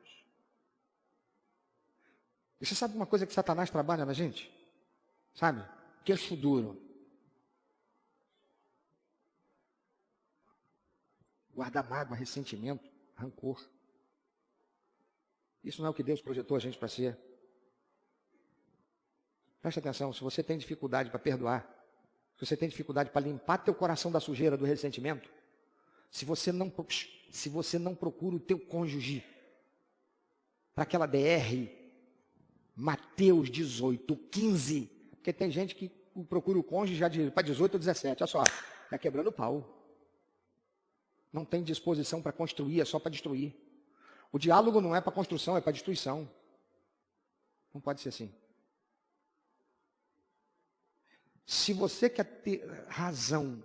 S1: E você sabe uma coisa que Satanás trabalha na gente? Sabe? Queixo duro. Guardar mágoa, ressentimento, rancor. Isso não é o que Deus projetou a gente para ser. Preste atenção, se você tem dificuldade para perdoar, se você tem dificuldade para limpar teu coração da sujeira do ressentimento, se você não procura o teu cônjuge para aquela DR, Mateus 18, 15, porque tem gente que procura o cônjuge já para 18 ou 17, olha só, está quebrando o pau. Não tem disposição para construir, é só para destruir. O diálogo não é para construção, é para destruição. Não pode ser assim. Se você quer ter razão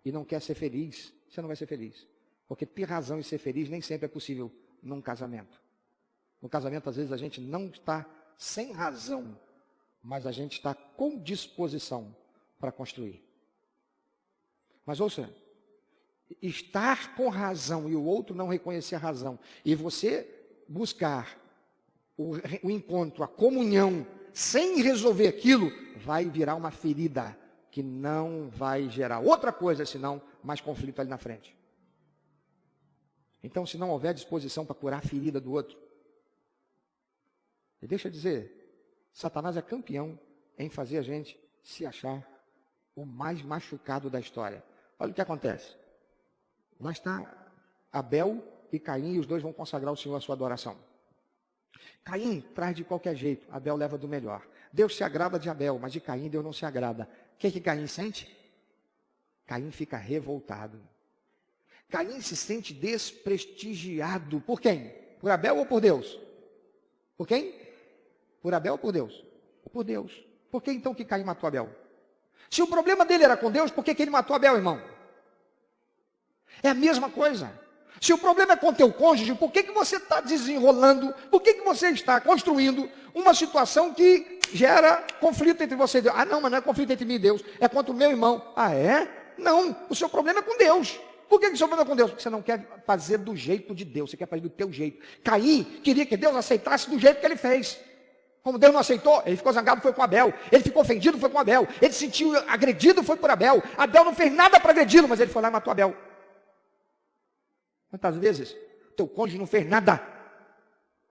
S1: e não quer ser feliz, você não vai ser feliz. Porque ter razão e ser feliz nem sempre é possível num casamento. No casamento, às vezes, a gente não está sem razão, mas a gente está com disposição para construir. Mas ouça, estar com razão e o outro não reconhecer a razão, e você buscar o encontro, a comunhão, sem resolver aquilo, vai virar uma ferida que não vai gerar outra coisa, senão mais conflito ali na frente. Então, se não houver disposição para curar a ferida do outro, e deixa eu dizer, Satanás é campeão em fazer a gente se achar o mais machucado da história. Olha o que acontece. Lá está Abel e Caim, e os dois vão consagrar ao Senhor a sua adoração. Caim traz de qualquer jeito, Abel leva do melhor. Deus se agrada de Abel, mas de Caim Deus não se agrada. O que Caim sente? Caim fica revoltado. Caim se sente desprestigiado. Por quem? Por Abel ou por Deus? Por quem? Por Abel ou por Deus? Por Deus. Por que então que Caim matou Abel? Se o problema dele era com Deus, por que ele matou Abel, irmão? É a mesma coisa. Se o problema é com teu cônjuge, por que você está desenrolando, por que você está construindo uma situação que gera conflito entre você e Deus? Ah, não, mas não é conflito entre mim e Deus, é contra o meu irmão. Ah, é? Não, o seu problema é com Deus. Por que o seu problema é com Deus? Porque você não quer fazer do jeito de Deus, você quer fazer do teu jeito. Caim queria que Deus aceitasse do jeito que ele fez. Como Deus não aceitou, ele ficou zangado, foi com Abel. Ele ficou ofendido, foi com Abel. Ele se sentiu agredido, foi por Abel. Abel não fez nada para agredi-lo, mas ele foi lá e matou Abel. Quantas vezes teu cônjuge não fez nada,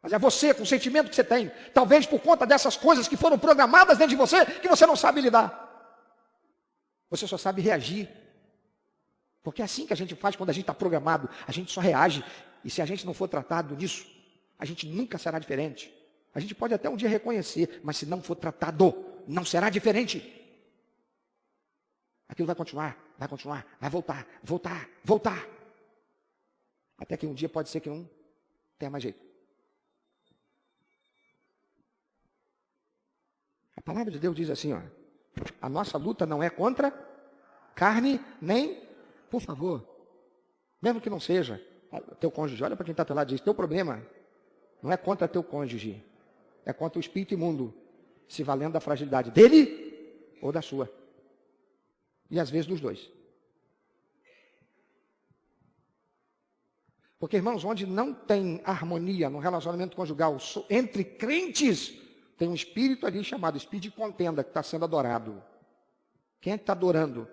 S1: mas é você, com o sentimento que você tem, talvez por conta dessas coisas que foram programadas dentro de você, que você não sabe lidar. Você só sabe reagir. Porque é assim que a gente faz quando a gente está programado, a gente só reage. E se a gente não for tratado nisso, a gente nunca será diferente. A gente pode até um dia reconhecer, mas se não for tratado, não será diferente. Aquilo vai continuar, vai voltar. Até que um dia pode ser que não tenha mais jeito. A palavra de Deus diz assim, ó, a nossa luta não é contra carne, nem, por favor, mesmo que não seja, teu cônjuge, olha para quem está do lado e diz, teu problema não é contra teu cônjuge, é contra o espírito imundo, se valendo da fragilidade dele ou da sua. E às vezes dos dois. Porque, irmãos, onde não tem harmonia no relacionamento conjugal entre crentes, tem um espírito ali chamado espírito de contenda que está sendo adorado. Quem é que está adorando?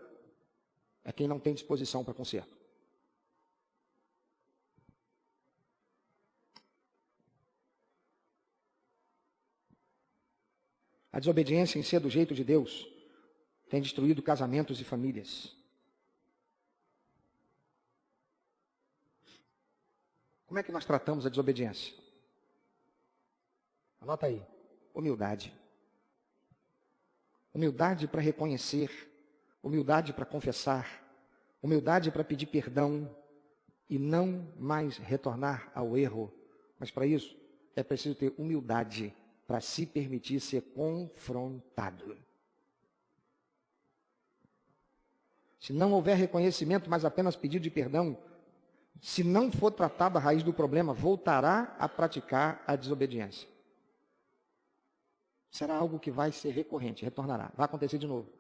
S1: É quem não tem disposição para conserto. A desobediência em ser do jeito de Deus tem destruído casamentos e famílias. Como é que nós tratamos a desobediência? Anota aí. Humildade. Humildade para reconhecer, humildade para confessar, humildade para pedir perdão e não mais retornar ao erro. Mas para isso é preciso ter humildade para se permitir ser confrontado. Se não houver reconhecimento, mas apenas pedido de perdão, se não for tratada a raiz do problema, voltará a praticar a desobediência. Será algo que vai ser recorrente, retornará, vai acontecer de novo.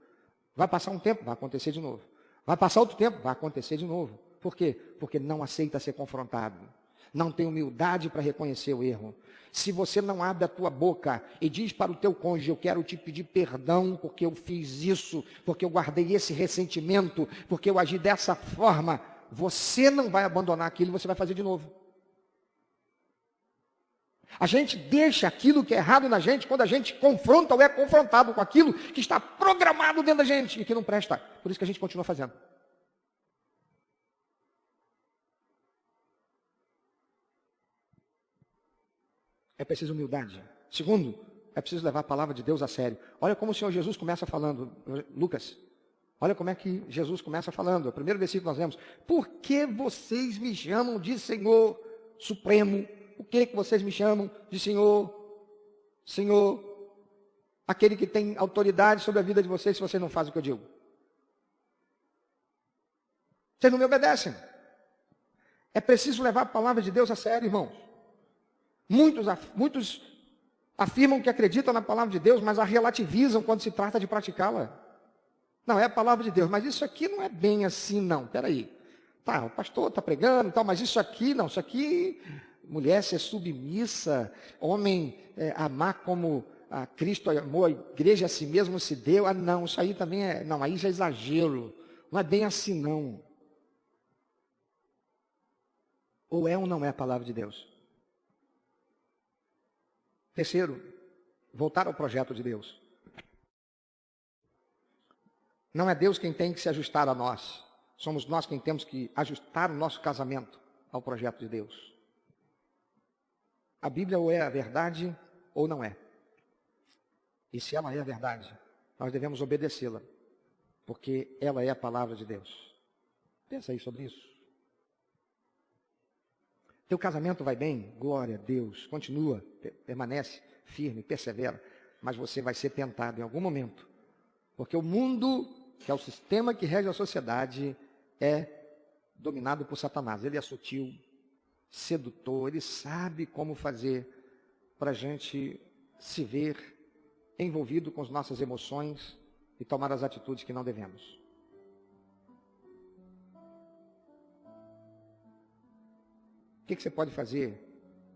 S1: Vai passar um tempo, vai acontecer de novo. Vai passar outro tempo, vai acontecer de novo. Por quê? Porque não aceita ser confrontado. Não tem humildade para reconhecer o erro. Se você não abre a tua boca e diz para o teu cônjuge, eu quero te pedir perdão porque eu fiz isso, porque eu guardei esse ressentimento, porque eu agi dessa forma, você não vai abandonar aquilo, você vai fazer de novo. A gente deixa aquilo que é errado na gente quando a gente confronta ou é confrontado com aquilo que está programado dentro da gente e que não presta. Por isso que a gente continua fazendo. É preciso humildade. Segundo, é preciso levar a palavra de Deus a sério. Olha como o Senhor Jesus começa falando, Lucas. Olha como é que Jesus começa falando. O primeiro versículo nós vemos. Por que vocês me chamam de Senhor Supremo? Por que vocês me chamam de Senhor, Senhor, aquele que tem autoridade sobre a vida de vocês, se vocês não fazem o que eu digo? Vocês não me obedecem. É preciso levar a palavra de Deus a sério, irmãos. Muitos afirmam que acreditam na palavra de Deus, mas a relativizam quando se trata de praticá-la. Não, é a palavra de Deus, mas isso aqui não é bem assim, não. Peraí. Tá, o pastor está pregando e tal, mas isso aqui não, isso aqui... Mulher ser submissa, homem amar como a Cristo amou a igreja, a si mesmo se deu. Ah, não, isso aí também é... Não, aí já é exagero. Não é bem assim, não. Ou é ou não é a palavra de Deus? Terceiro, voltar ao projeto de Deus. Não é Deus quem tem que se ajustar a nós. Somos nós quem temos que ajustar o nosso casamento ao projeto de Deus. A Bíblia ou é a verdade ou não é. E se ela é a verdade, nós devemos obedecê-la, porque ela é a palavra de Deus. Pensa aí sobre isso. Teu casamento vai bem? Glória a Deus. Continua, permanece firme, persevera. Mas você vai ser tentado em algum momento. Porque o mundo, que é o sistema que rege a sociedade, é dominado por Satanás. Ele é sutil, sedutor, ele sabe como fazer para a gente se ver envolvido com as nossas emoções e tomar as atitudes que não devemos. O que você pode fazer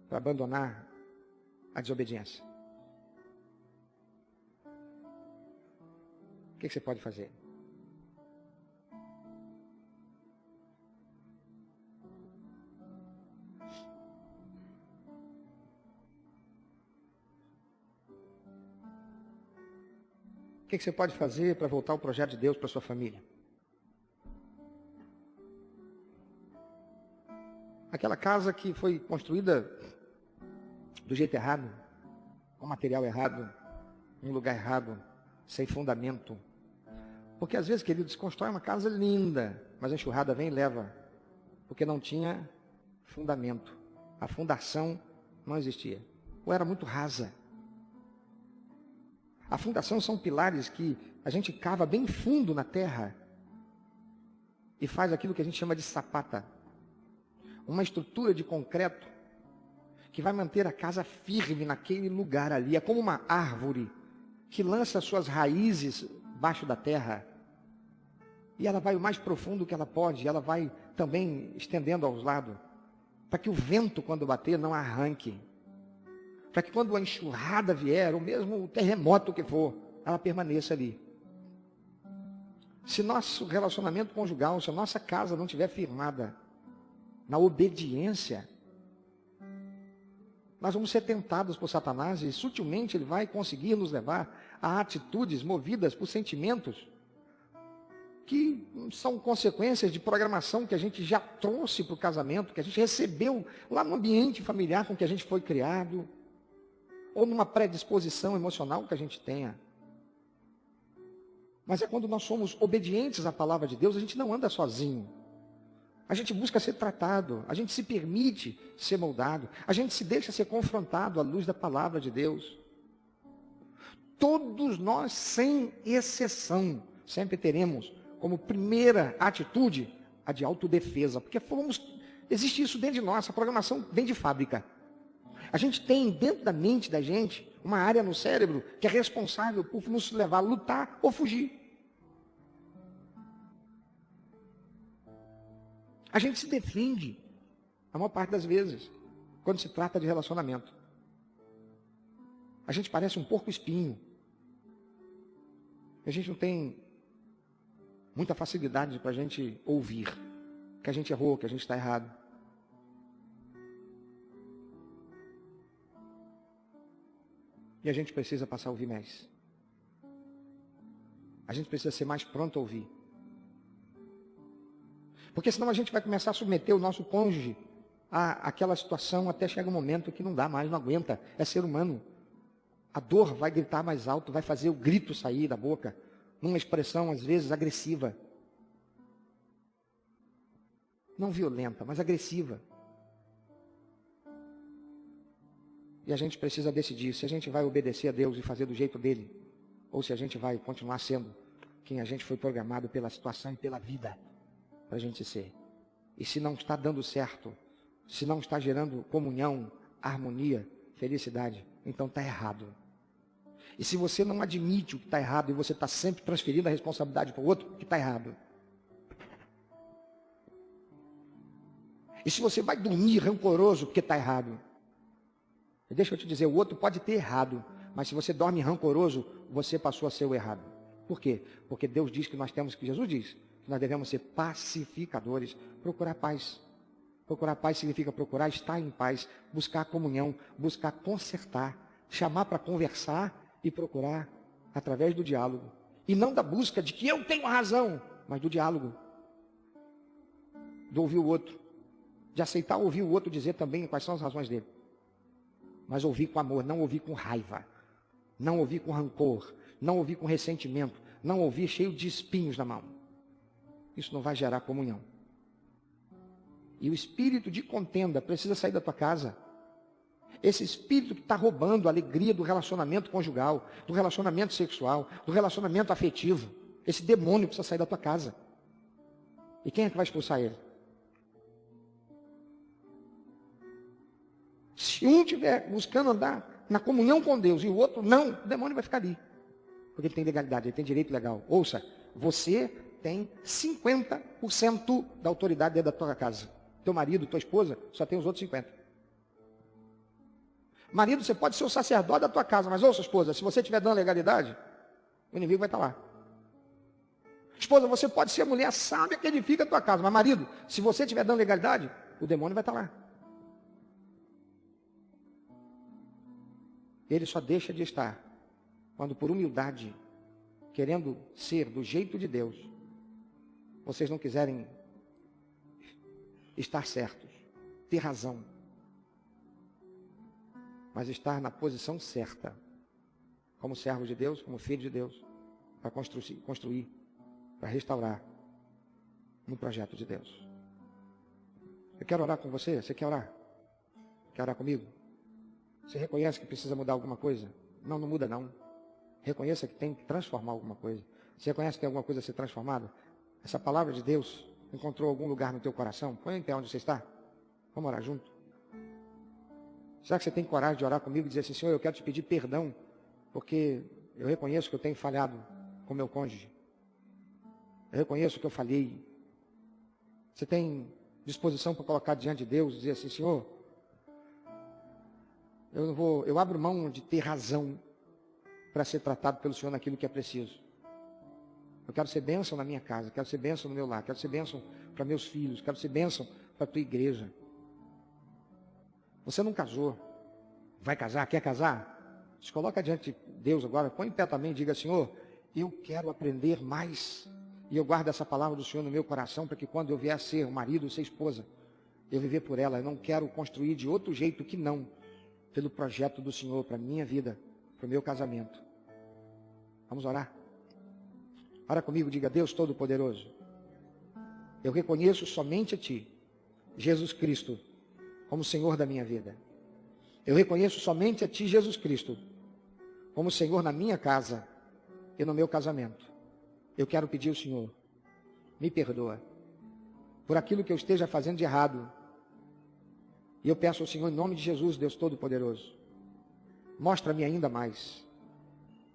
S1: para abandonar a desobediência? O que você pode fazer? O que você pode fazer para voltar ao projeto de Deus para a sua família? Aquela casa que foi construída do jeito errado, com material errado, em um lugar errado, sem fundamento. Porque às vezes, queridos, constrói uma casa linda, mas a enxurrada vem e leva, porque não tinha fundamento. A fundação não existia, ou era muito rasa. A fundação são pilares que a gente cava bem fundo na terra e faz aquilo que a gente chama de sapata. Uma estrutura de concreto que vai manter a casa firme naquele lugar ali. É como uma árvore que lança suas raízes baixo da terra e ela vai o mais profundo que ela pode. Ela vai também estendendo aos lados para que o vento, quando bater, não arranque. Para que quando a enxurrada vier, ou mesmo o terremoto que for, ela permaneça ali. Se nosso relacionamento conjugal, se a nossa casa não estiver firmada na obediência, nós vamos ser tentados por Satanás e sutilmente ele vai conseguir nos levar a atitudes movidas por sentimentos que são consequências de programação que a gente já trouxe para o casamento, que a gente recebeu lá no ambiente familiar com que a gente foi criado, ou numa predisposição emocional que a gente tenha. Mas é quando nós somos obedientes à palavra de Deus, a gente não anda sozinho. A gente busca ser tratado, a gente se permite ser moldado, a gente se deixa ser confrontado à luz da palavra de Deus. Todos nós, sem exceção, sempre teremos como primeira atitude a de autodefesa, porque existe isso dentro de nós, a programação vem de fábrica. A gente tem dentro da mente da gente uma área no cérebro que é responsável por nos levar a lutar ou fugir. A gente se defende, a maior parte das vezes, quando se trata de relacionamento. A gente parece um porco-espinho. A gente não tem muita facilidade para a gente ouvir que a gente errou, que a gente está errado. E a gente precisa passar a ouvir mais. A gente precisa ser mais pronto a ouvir. Porque senão a gente vai começar a submeter o nosso cônjuge àquela situação até chegar um momento que não dá mais, não aguenta. É ser humano. A dor vai gritar mais alto, vai fazer o grito sair da boca, numa expressão às vezes agressiva. Não violenta, mas agressiva. E a gente precisa decidir se a gente vai obedecer a Deus e fazer do jeito dele, ou se a gente vai continuar sendo quem a gente foi programado pela situação e pela vida para a gente ser. E se não está dando certo, se não está gerando comunhão, harmonia, felicidade, então está errado. E se você não admite o que está errado e você está sempre transferindo a responsabilidade para o outro, o que está errado. E se você vai dormir rancoroso, porque está errado. E deixa eu te dizer, o outro pode ter errado, mas se você dorme rancoroso, você passou a ser o errado. Por quê? Porque Deus diz que nós temos, que Jesus diz, que nós devemos ser pacificadores, procurar paz. Procurar paz significa procurar estar em paz, buscar comunhão, buscar consertar, chamar para conversar e procurar através do diálogo. E não da busca de que eu tenho razão, mas do diálogo. De ouvir o outro. De aceitar ouvir o outro dizer também quais são as razões dele. Mas ouvir com amor, não ouvir com raiva. Não ouvir com rancor. Não ouvir com ressentimento. Não ouvir cheio de espinhos na mão. Isso não vai gerar comunhão. E o espírito de contenda precisa sair da tua casa. Esse espírito que está roubando a alegria do relacionamento conjugal, do relacionamento sexual, do relacionamento afetivo. Esse demônio precisa sair da tua casa. E quem é que vai expulsar ele? Se um estiver buscando andar na comunhão com Deus e o outro não, o demônio vai ficar ali. Porque ele tem legalidade, ele tem direito legal. Ouça, você tem 50% da autoridade dentro da tua casa. Teu marido, tua esposa, só tem os outros 50%. Marido, você pode ser o sacerdote da tua casa, mas ouça, esposa, se você estiver dando legalidade, o inimigo vai estar lá. Esposa, você pode ser a mulher sábia que edifica a tua casa, mas marido, se você estiver dando legalidade, o demônio vai estar lá. Ele só deixa de estar quando, por humildade, querendo ser do jeito de Deus, vocês não quiserem estar certos, ter razão, mas estar na posição certa, como servo de Deus, como filho de Deus, para construir, para restaurar no projeto de Deus. Eu quero orar com você. Você quer orar? Quer orar comigo? Você reconhece que precisa mudar alguma coisa? Não, não muda não. Reconheça que tem que transformar alguma coisa. Você reconhece que tem alguma coisa a ser transformada? Essa palavra de Deus encontrou algum lugar no teu coração? Põe em pé onde você está. Vamos orar junto. Será que você tem coragem de orar comigo e dizer assim, Senhor, eu quero te pedir perdão, porque eu reconheço que eu tenho falhado com meu cônjuge. Eu reconheço que eu falhei. Você tem disposição para colocar diante de Deus e dizer assim, Senhor, eu abro mão de ter razão para ser tratado pelo Senhor naquilo que é preciso. Eu quero ser bênção na minha casa, quero ser bênção no meu lar, quero ser bênção para meus filhos, quero ser bênção para a tua igreja. Você não casou, vai casar, quer casar? Se coloca diante de Deus agora, põe em pé também e diga: Senhor, eu quero aprender mais. E eu guardo essa palavra do Senhor no meu coração, para que quando eu vier a ser marido, ser esposa, eu viver por ela. Eu não quero construir de outro jeito que não, pelo projeto do Senhor, para a minha vida, para o meu casamento. Vamos orar? Ora comigo, diga: Deus Todo-Poderoso, eu reconheço somente a Ti, Jesus Cristo, como Senhor da minha vida. Eu reconheço somente a Ti, Jesus Cristo, como Senhor na minha casa e no meu casamento. Eu quero pedir ao Senhor, me perdoa por aquilo que eu esteja fazendo de errado. E eu peço ao Senhor, em nome de Jesus, Deus Todo-Poderoso, mostra-me ainda mais.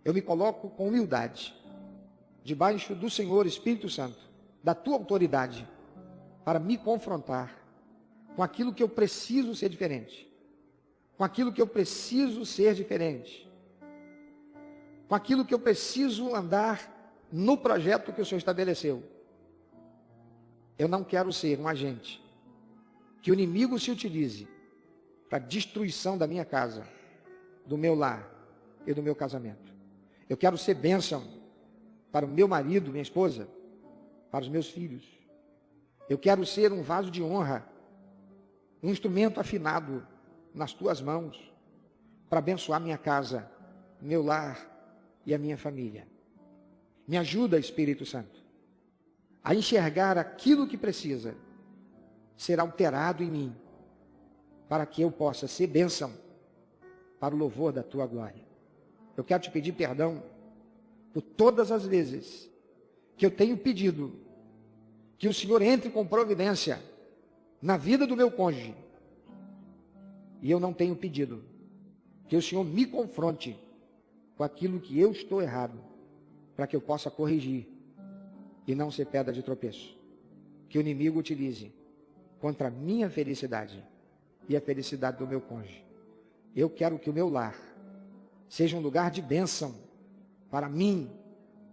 S1: Eu me coloco com humildade, debaixo do Senhor Espírito Santo, da Tua autoridade, para me confrontar com aquilo que eu preciso ser diferente, com aquilo que eu preciso ser diferente, com aquilo que eu preciso andar no projeto que o Senhor estabeleceu. Eu não quero ser um agente que o inimigo se utilize para a destruição da minha casa, do meu lar e do meu casamento. Eu quero ser bênção para o meu marido, minha esposa, para os meus filhos. Eu quero ser um vaso de honra, um instrumento afinado nas Tuas mãos, para abençoar minha casa, meu lar e a minha família. Me ajuda, Espírito Santo, a enxergar aquilo que precisa ser alterado em mim, para que eu possa ser bênção para o louvor da Tua glória. Eu quero Te pedir perdão por todas as vezes que eu tenho pedido que o Senhor entre com providência na vida do meu cônjuge, e eu não tenho pedido que o Senhor me confronte com aquilo que eu estou errado, para que eu possa corrigir e não ser pedra de tropeço, que o inimigo utilize contra a minha felicidade e a felicidade do meu cônjuge. Eu quero que o meu lar seja um lugar de bênção para mim,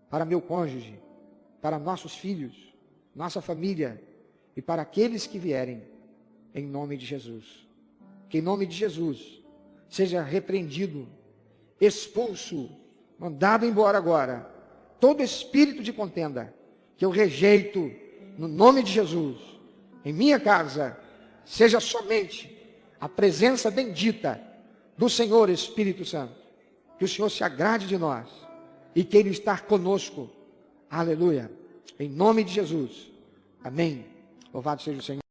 S1: para meu cônjuge, para nossos filhos, nossa família e para aqueles que vierem, em nome de Jesus. Que em nome de Jesus seja repreendido, expulso, mandado embora agora todo espírito de contenda, que eu rejeito no nome de Jesus. Em minha casa seja somente a presença bendita do Senhor Espírito Santo. Que o Senhor se agrade de nós e queira estar conosco. Aleluia. Em nome de Jesus. Amém. Louvado seja o Senhor.